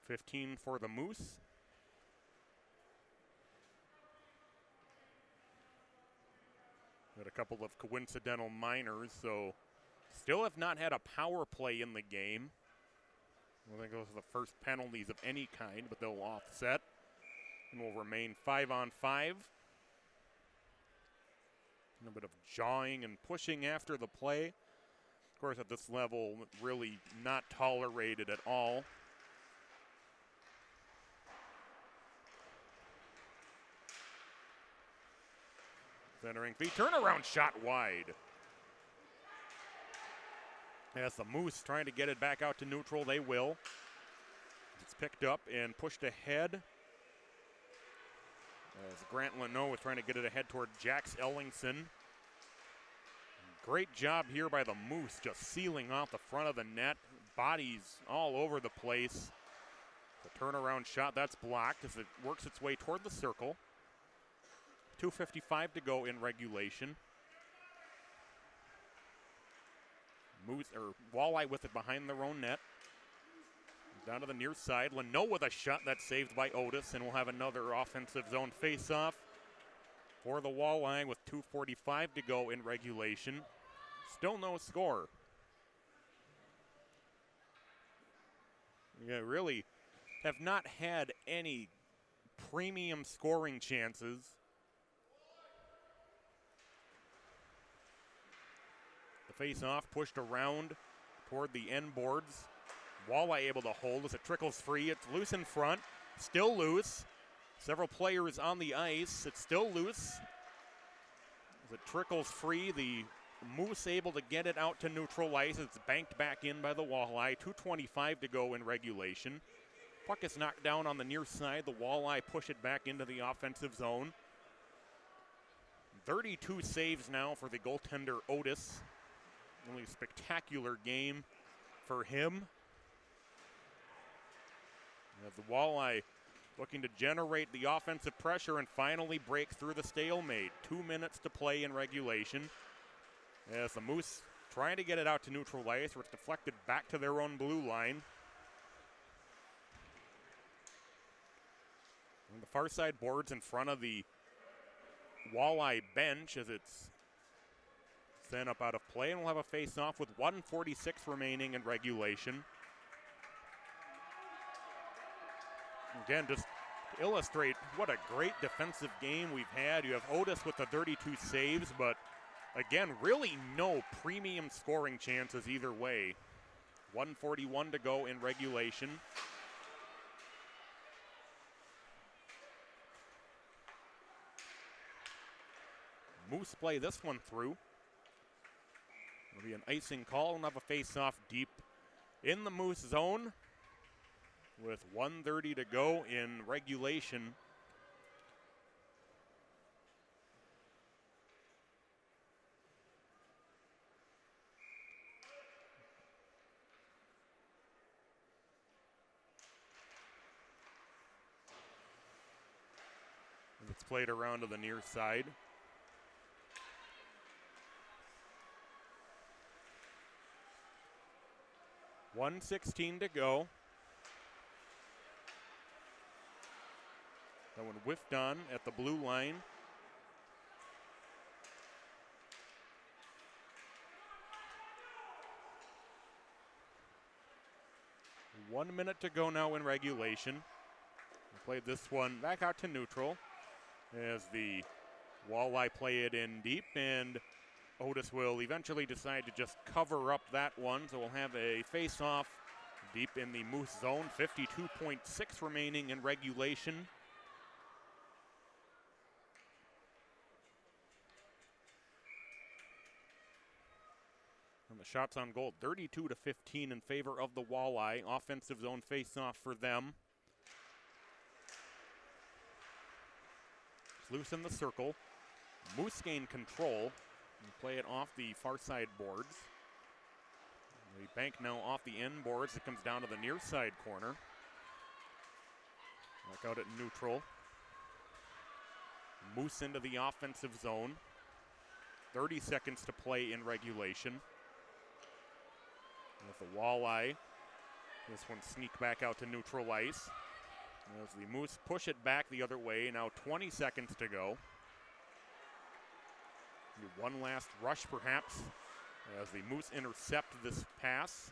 15 for the Moose. Got a couple of coincidental minors, so still have not had a power play in the game. I think those are the first penalties of any kind, but they'll offset and will remain 5-on-5. A little bit of jawing and pushing after the play. Of course, at this level, really not tolerated at all. Centering feet, turnaround shot wide. As the Moose trying to get it back out to neutral, they will. It's picked up and pushed ahead. As Grant Leno is trying to get it ahead toward Jax Ellingson. Great job here by the Moose, just sealing off the front of the net. Bodies all over the place. The turnaround shot, that's blocked as it works its way toward the circle. 2:55 to go in regulation. Walleye with it behind their own net. Down to the near side. Leno with a shot that's saved by Otis, and we'll have another offensive zone face-off for the Walleye with 2:45 to go in regulation. Still no score. Yeah, really have not had any premium scoring chances. The face-off pushed around toward the end boards. Walleye able to hold as it trickles free. It's loose in front, still loose. Several players on the ice. It's still loose. As it trickles free, the Moose able to get it out to neutral ice. It's banked back in by the Walleye. 2:25 to go in regulation. Puck is knocked down on the near side. The Walleye push it back into the offensive zone. 32 saves now for the goaltender Otis. Really spectacular game for him. As the Walleye looking to generate the offensive pressure and finally break through the stalemate. 2 minutes to play in regulation. As the Moose trying to get it out to neutral ice, where it's deflected back to their own blue line. On the far side boards in front of the Walleye bench as it's sent up out of play, and we'll have a face-off with 1:46 remaining in regulation. Again, just to illustrate what a great defensive game we've had. You have Otis with the 32 saves, but again, really no premium scoring chances either way. 1:41 to go in regulation. Moose play this one through. It'll be an icing call and have a face-off deep in the Moose zone with 1:30 to go in regulation. It's played around to the near side. .116 to go. That one whiffed on at the blue line. One minute to go now in regulation. We played this one back out to neutral as the Walleye play it in deep, and Otis will eventually decide to just cover up that one, so we'll have a face-off deep in the Moose zone. 52.6 remaining in regulation. And the shots on goal, 32-15 in favor of the Walleye. Offensive zone face-off for them. It's loose in the circle. Moose gain control. And play it off the far side boards. The bank now off the end boards. It comes down to the near side corner. Back out at neutral. Moose into the offensive zone. 30 seconds to play in regulation. With the Walleye, this one sneak back out to neutral ice. As the Moose push it back the other way, now 20 seconds to go. One last rush perhaps as the Moose intercept this pass.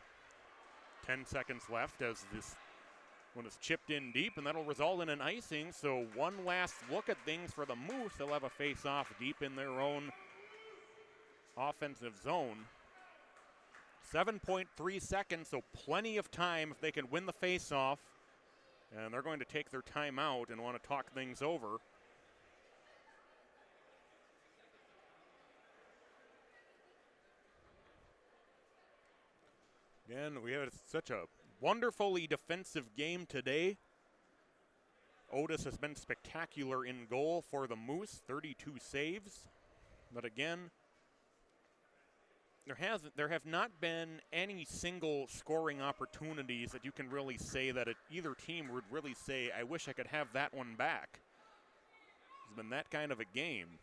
10 seconds left as this one is chipped in deep, and that'll result in an icing. So one last look at things for the Moose. They'll have a face-off deep in their own offensive zone. 7.3 seconds, so plenty of time if they can win the face-off. And they're going to take their time out and want to talk things over. Again, we had such a wonderfully defensive game today. Otis has been spectacular in goal for the Moose, 32 saves. But again, there have not been any single scoring opportunities that you can really say that either team would really say, I wish I could have that one back. It's been that kind of a game.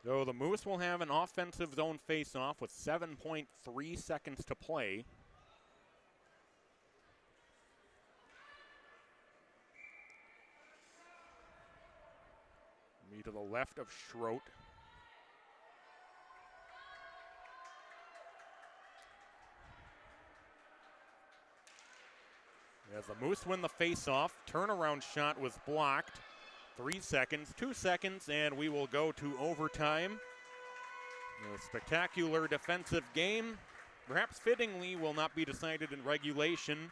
So the Moose will have an offensive zone face-off with 7.3 seconds to play. Me to the left of Schroet. As the Moose win the face-off, turnaround shot was blocked. 3 seconds, 2 seconds, and we will go to overtime. A spectacular defensive game, perhaps fittingly, will not be decided in regulation.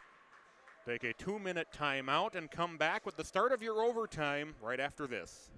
Take a 2-minute timeout and come back with the start of your overtime right after this.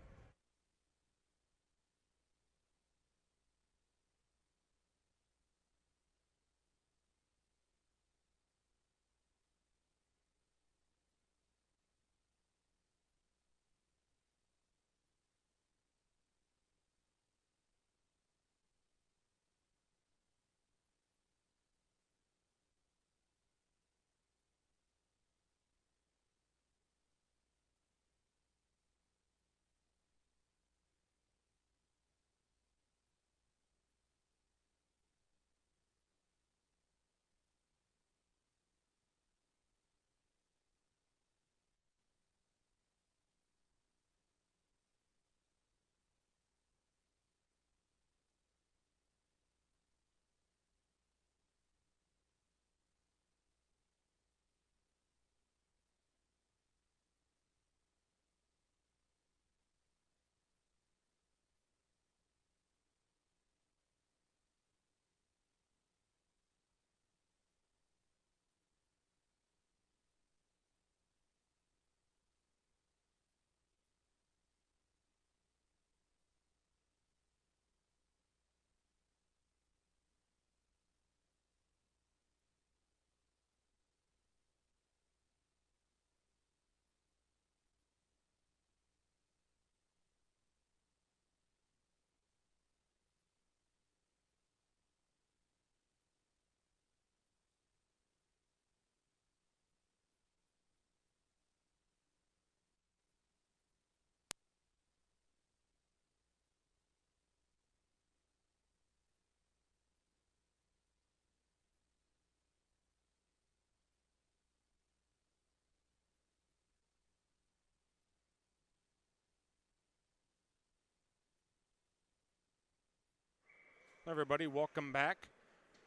Everybody, welcome back.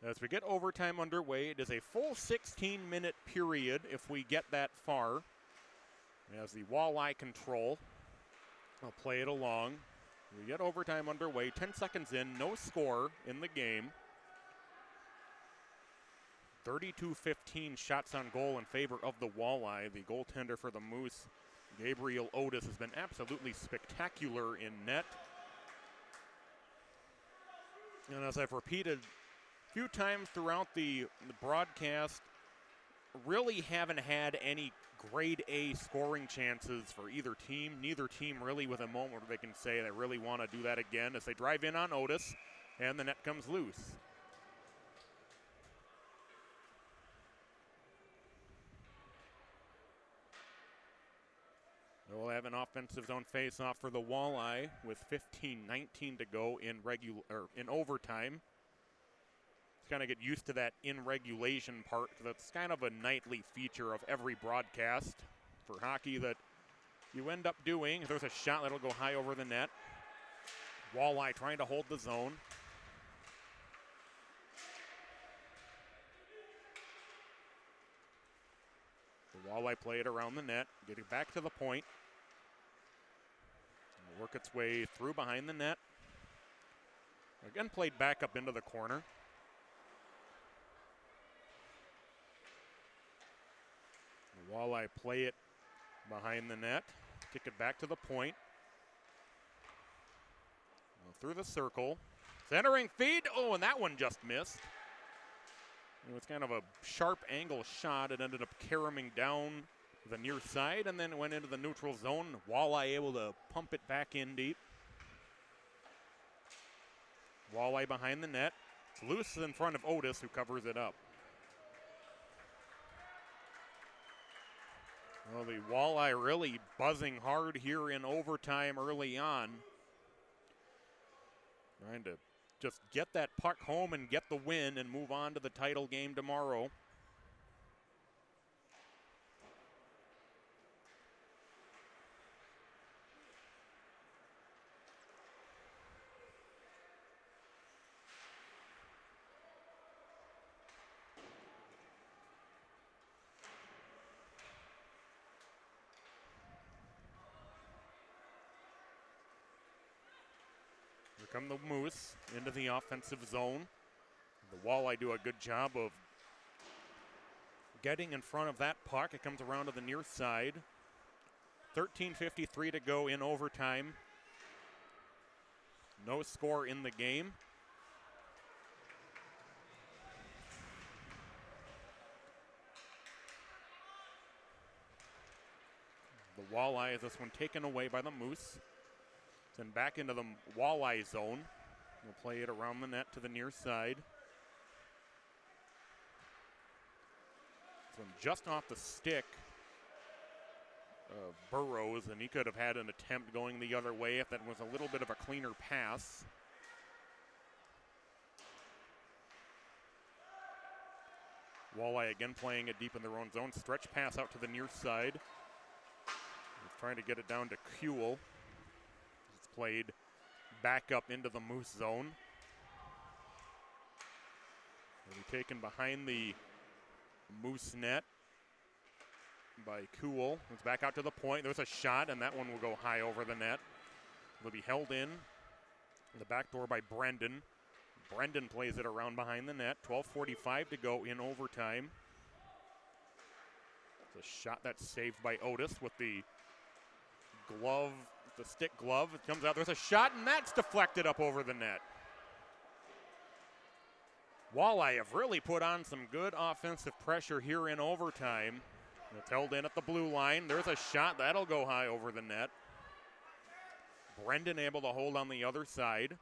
As we get overtime underway, it is a full 16-minute period if we get that far. As the Walleye control, I'll play it along. We get overtime underway, 10 seconds in, no score in the game. 32-15 shots on goal in favor of the Walleye. The goaltender for the Moose, Gabriel Otis, has been absolutely spectacular in net. And as I've repeated a few times throughout the broadcast, really haven't had any grade A scoring chances for either team. Neither team really with a moment where they can say they really want to do that again as they drive in on Otis and the net comes loose. We'll have an offensive zone face-off for the Walleye with 15:19 to go in overtime. Just kind of get used to that in regulation part, because that's kind of a nightly feature of every broadcast for hockey that you end up doing. There's a shot that'll go high over the net. Walleye trying to hold the zone. The Walleye play it around the net, get it back to the point. Work its way through behind the net. Again, played back up into the corner. The Walleye play it behind the net, kick it back to the point. Through the circle. Centering feed. Oh, and that one just missed. It was kind of a sharp angle shot. It ended up caroming down the near side and then it went into the neutral zone. Walleye able to pump it back in deep. Walleye behind the net. It's loose in front of Otis, who covers it up. Well, the Walleye really buzzing hard here in overtime early on. Trying to just get that puck home and get the win and move on to the title game tomorrow. Here come the Moose into the offensive zone. The Walleye do a good job of getting in front of that puck. It comes around to the near side. 13:53 to go in overtime. No score in the game. The Walleye is this one taken away by the Moose. Then back into the Walleye zone. We'll play it around the net to the near side. So just off the stick of Burrows, and he could have had an attempt going the other way if that was a little bit of a cleaner pass. Walleye again playing it deep in their own zone. Stretch pass out to the near side. He's trying to get it down to Kuehl. It's played back up into the Moose zone. It'll be taken behind the Moose net by Kuehl. It's back out to the point. There's a shot, and that one will go high over the net. It'll be held in the back door by Brendan. Brendan plays it around behind the net. 12:45 to go in overtime. It's a shot that's saved by Otis with the glove, the stick glove. It comes out. There's a shot, and that's deflected up over the net. Walleye have really put on some good offensive pressure here in overtime. It's held in at the blue line. There's a shot. That'll go high over the net. Brendan able to hold on the other side.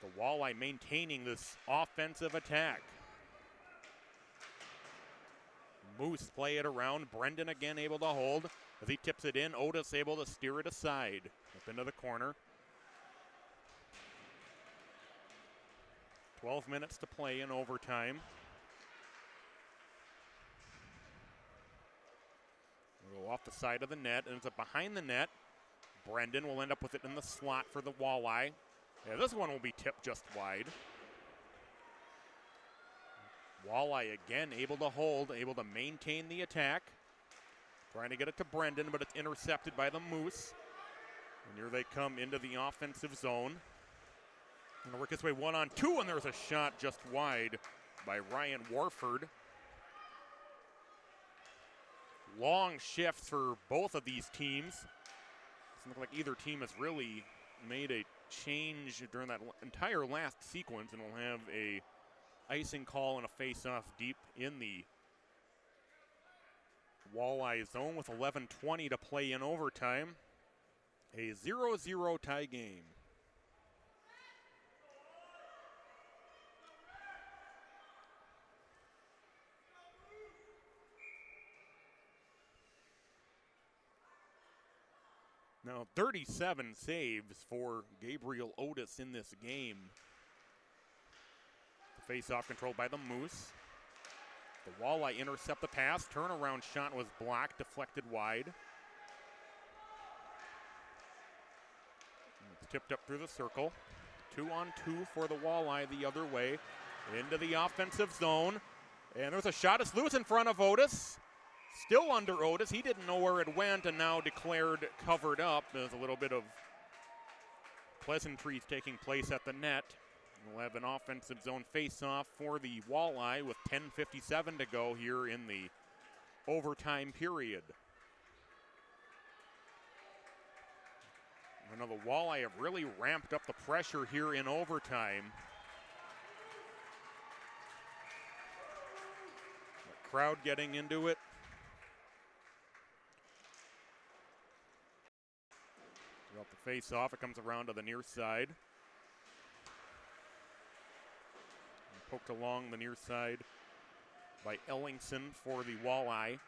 The Walleye maintaining this offensive attack. Moose play it around. Brendan again able to hold. As he tips it in, Otis able to steer it aside. Up into the corner. 12 minutes to play in overtime. We'll go off the side of the net, and it's up behind the net. Brendan will end up with it in the slot for the Walleye. Yeah, this one will be tipped just wide. Walleye again able to hold, able to maintain the attack. Trying to get it to Brendan, but it's intercepted by the Moose. And here they come into the offensive zone. Gonna work his way 1-on-2, and there's a shot just wide by Ryan Warford. Long shifts for both of these teams. Doesn't look like either team has really made a change during that entire last sequence, and we'll have a icing call and a face-off deep in the Walleye zone with 11:20 to play in overtime. A 0-0 tie game. Now 37 saves for Gabriel Otis in this game. The face-off controlled by the Moose. The Walleye intercept the pass. Turnaround shot was blocked, deflected wide. It's tipped up through the circle. 2-on-2 for the Walleye the other way. Into the offensive zone. And there's a shot. It's loose in front of Otis. Still under Otis. He didn't know where it went and now declared covered up. There's a little bit of pleasantries taking place at the net. We'll have an offensive zone face-off for the Walleye with 10:57 to go here in the overtime period. I know the Walleye have really ramped up the pressure here in overtime. The crowd getting into it. Throughout the face-off, it comes around to the near side. And poked along the near side by Ellingson for the Walleye.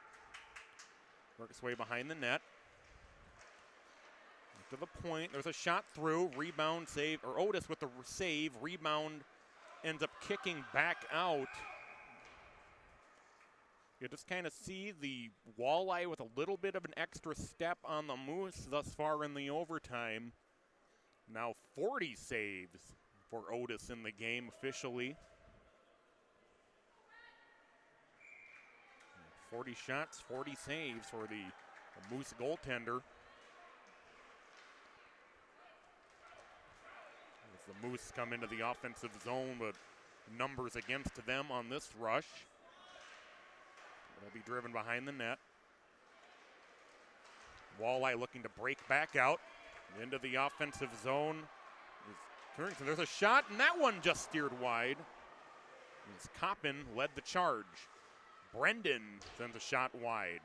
Works its way behind the net. To the point, there's a shot through, rebound, save, or Otis with the save, rebound ends up kicking back out. You just kind of see the Walleye with a little bit of an extra step on the Moose thus far in the overtime. Now 40 saves for Otis in the game officially. 40 shots, 40 saves for the Moose goaltender. As the Moose come into the offensive zone, but numbers against them on this rush. They'll be driven behind the net. Walleye looking to break back out into the offensive zone. There's a shot, and that one just steered wide. As Coppin led the charge. Brendan sends a shot wide.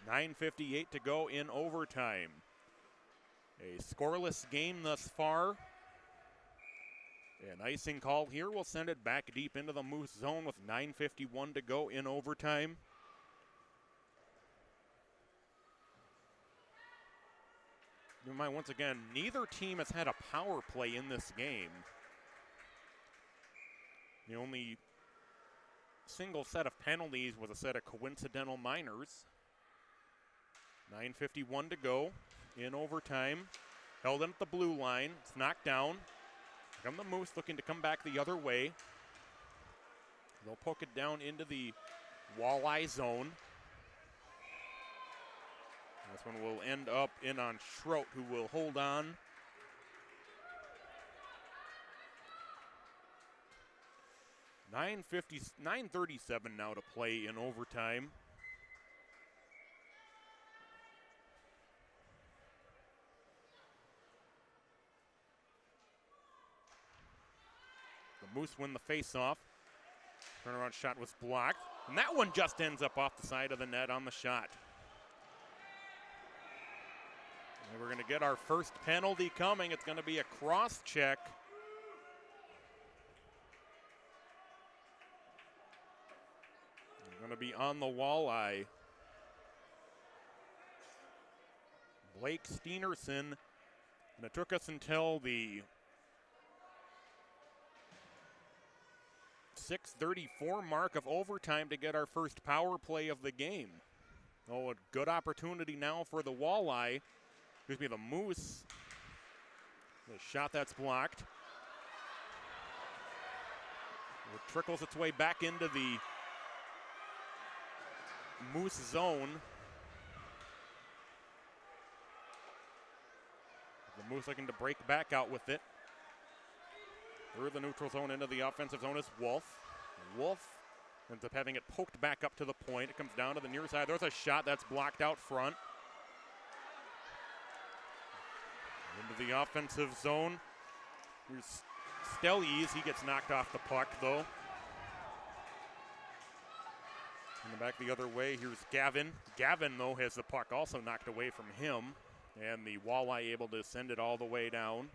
.9:58 to go in overtime. A scoreless game thus far. An icing call here will send it back deep into the Moose zone with 9:51 to go in overtime. You might once again, neither team has had a power play in this game. The only single set of penalties was a set of coincidental minors. 9:51 to go in overtime. Held in at the blue line. It's knocked down. Here come the Moose looking to come back the other way. They'll poke it down into the Walleye zone. This one will end up in on Schroet, who will hold on. .937 now to play in overtime. The Moose win the face-off. Turnaround shot was blocked, and that one just ends up off the side of the net on the shot. And we're going to get our first penalty coming. It's going to be a cross-check. Going to be on the Walleye. Blake Steenerson. And it took us until the 6:34 mark of overtime to get our first power play of the game. Oh, a good opportunity now for the Walleye. Excuse me, the Moose. The shot that's blocked. It trickles its way back into the Moose zone. The Moose looking to break back out with it. Through the neutral zone into the offensive zone is Wolf. Wolf ends up having it poked back up to the point. It comes down to the near side. There's a shot that's blocked out front. Into the offensive zone. Here's Stellies. He gets knocked off the puck, though. In the back the other way, here's Gavin. Gavin, though, has the puck also knocked away from him. And the Walleye able to send it all the way down.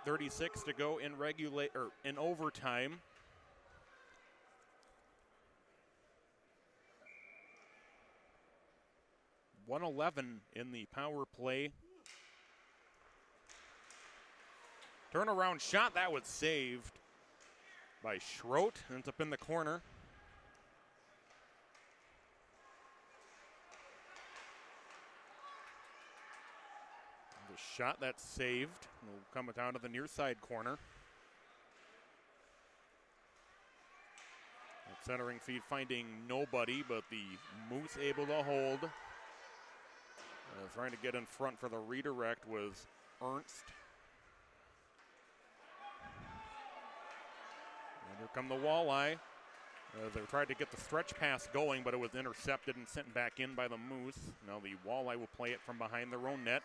.836 to go in overtime. .111 in the power play. Turnaround shot, that was saved by Schroet. Ends up in the corner. The shot that's saved will come down to the near side corner. That centering feed finding nobody, but the Moose able to hold. Trying to get in front for the redirect was Ernst. And here come the Walleye. They tried to get the stretch pass going, but it was intercepted and sent back in by the Moose. Now the Walleye will play it from behind their own net.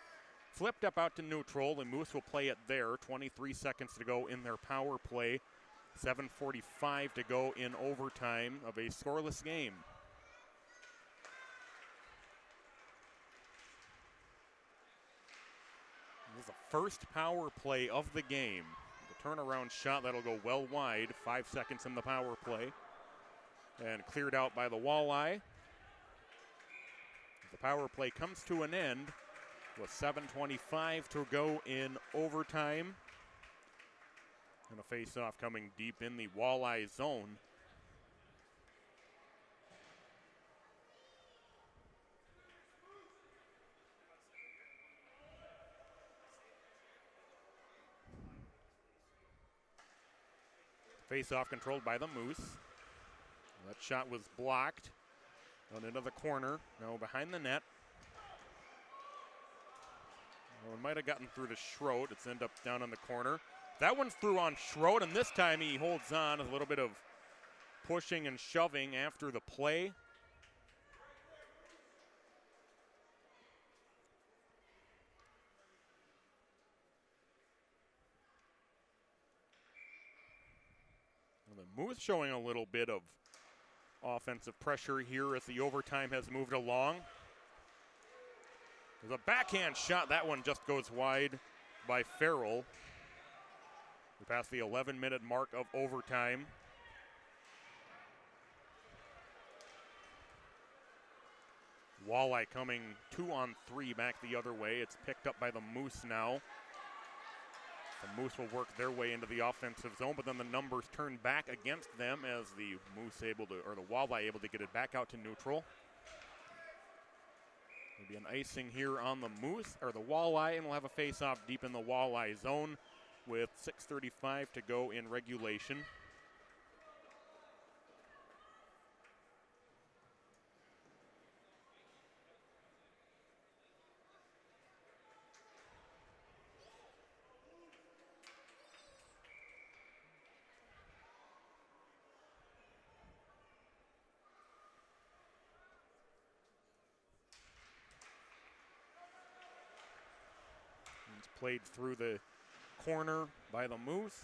Flipped up out to neutral. The Moose will play it there. 23 seconds to go in their power play. 7:45 to go in overtime of a scoreless game. This is the first power play of the game. The turnaround shot that'll go well wide. 5 seconds in the power play. And cleared out by the Walleye. The power play comes to an end with 7:25 to go in overtime. And a face-off coming deep in the Walleye zone. Face-off controlled by the Moose. That shot was blocked. Out into the corner, now behind the net. Well, it might have gotten through to Schroed. It's ended up down in the corner. That one's through on Schroed, and this time he holds on. A little bit of pushing and shoving after the play. And the Moose showing a little bit of offensive pressure here as the overtime has moved along. There's a backhand shot. That one just goes wide by Farrell. We passed the 11-minute mark of overtime. Walleye coming 2-on-3 back the other way. It's picked up by the Moose now. The Moose will work their way into the offensive zone, but then the numbers turn back against them as the Walleye able to get it back out to neutral. Maybe an icing here on the Moose, or the Walleye, and we'll have a face-off deep in the Walleye zone with 6:35 to go in regulation. Played through the corner by the Moose.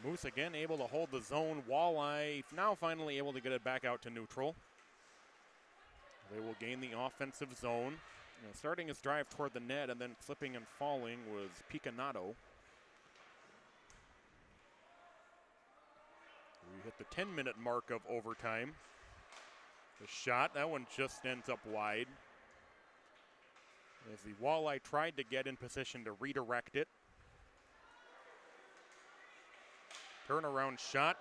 The Moose again able to hold the zone. Walleye now finally able to get it back out to neutral. They will gain the offensive zone. Starting his drive toward the net and then slipping and falling was Picanato. We hit the 10-minute mark of overtime. The shot, that one just ends up wide. As the Walleye tried to get in position to redirect it. Turnaround shot,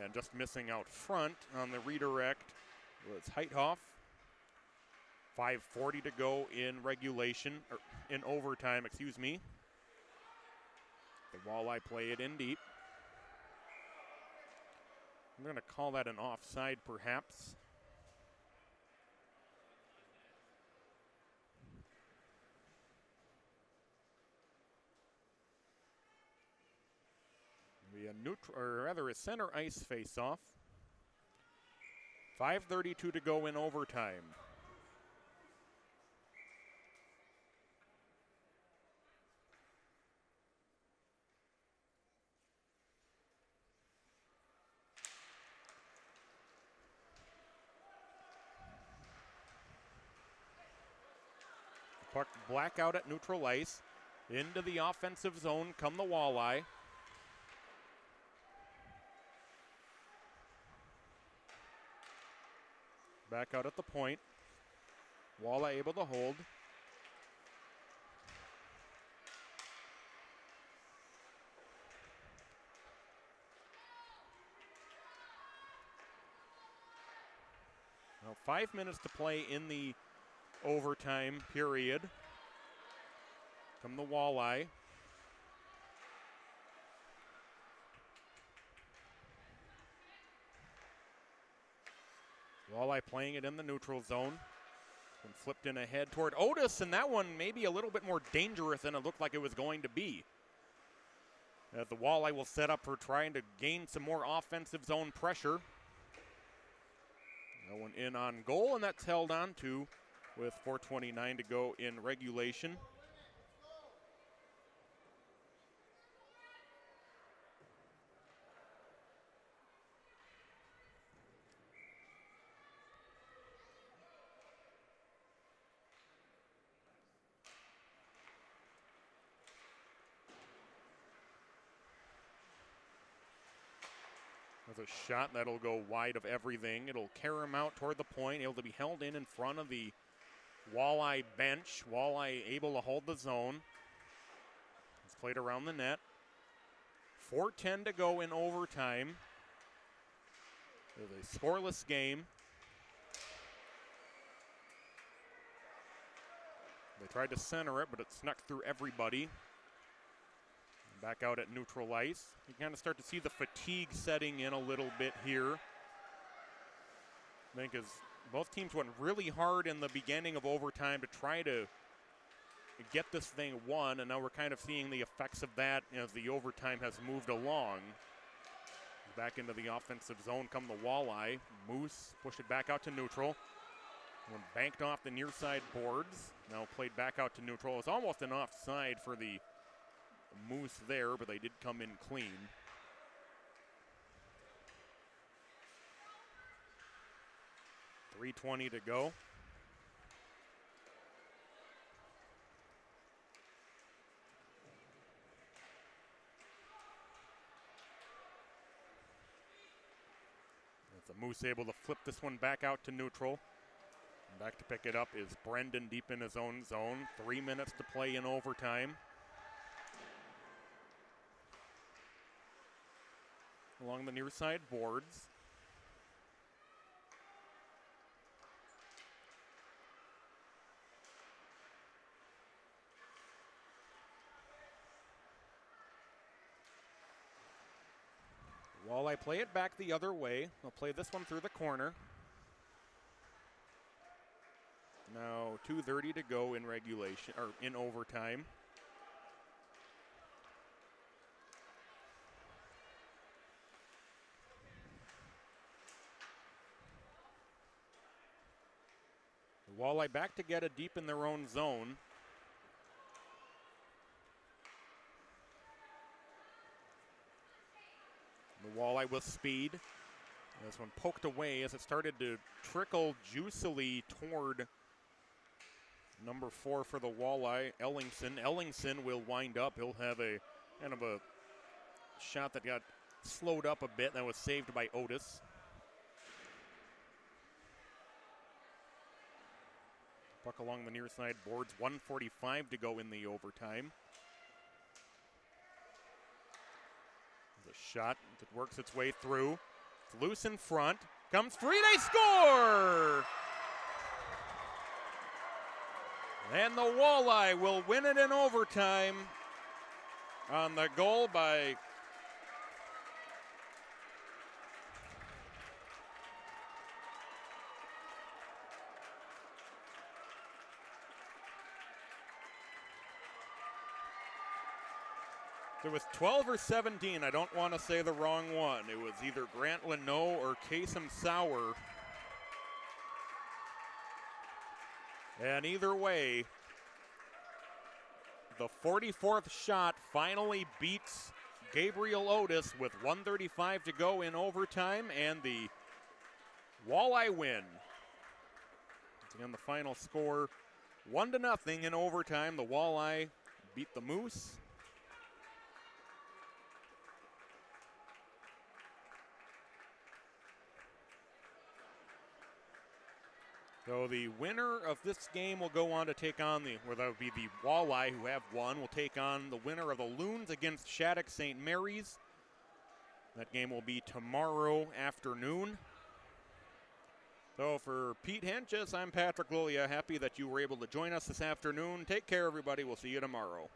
and just missing out front on the redirect was Heithoff. 5:40 to go in regulation, or in overtime, excuse me. The Walleye play it in deep. I'm going to call that an offside, perhaps. Be a neutral, or rather a center ice face-off. 5:32 to go in overtime. Puck blackout at neutral ice. Into the offensive zone come the Walleye. Back out at the point. Walleye able to hold. Now 5 minutes to play in the overtime period. From the Walleye. Walleye playing it in the neutral zone. And flipped in ahead toward Otis, and that one maybe a little bit more dangerous than it looked like it was going to be. As the Walleye will set up for trying to gain some more offensive zone pressure. That one in on goal, and that's held on to with 4:29 to go in regulation. There's a shot that'll go wide of everything. It'll carry him out toward the point, able to be held in front of the Walleye bench. Walleye able to hold the zone. It's played around the net. 4:10 to go in overtime. It's a scoreless game. They tried to center it, but it snuck through everybody. Back out at neutral ice. You kind of start to see the fatigue setting in a little bit here. I think as both teams went really hard in the beginning of overtime to try to get this thing won, and now we're kind of seeing the effects of that as the overtime has moved along. Back into the offensive zone come the Walleye. Moose push it back out to neutral. One banked off the near side boards. Now played back out to neutral. It's almost an offside for the Moose there, but they did come in clean. .320 to go. As the Moose able to flip this one back out to neutral. And back to pick it up is Brendan deep in his own zone. 3 minutes to play in overtime. Along the near side boards. Walleye play it back the other way. They'll play this one through the corner. Now 2:30 to go in regulation, or in overtime. The Walleye back to get it deep in their own zone. The Walleye with speed. This one poked away as it started to trickle juicily toward number 4 for the Walleye, Ellingson. Ellingson will wind up. He'll have a kind of a shot that got slowed up a bit. That was saved by Otis. Puck along the near side boards. 1:45 to go in the overtime. The shot that works its way through. It's loose in front. Comes free, they score! And the Walleye will win it in overtime on the goal by it was 12 or 17. I don't want to say the wrong one. It was either Grant Leno or Kasem Sauer. And either way, the 44th shot finally beats Gabriel Otis with 1:35 to go in overtime, and the Walleye win. Once again, the final score 1-0 in overtime. The Walleye beat the Moose. So the winner of this game will go on to take on where that would be the Walleye, who have won, will take on the winner of the Loons against Shattuck St. Mary's. That game will be tomorrow afternoon. So for Pete Henches, I'm Patrick Lolia. Happy that you were able to join us this afternoon. Take care, everybody. We'll see you tomorrow.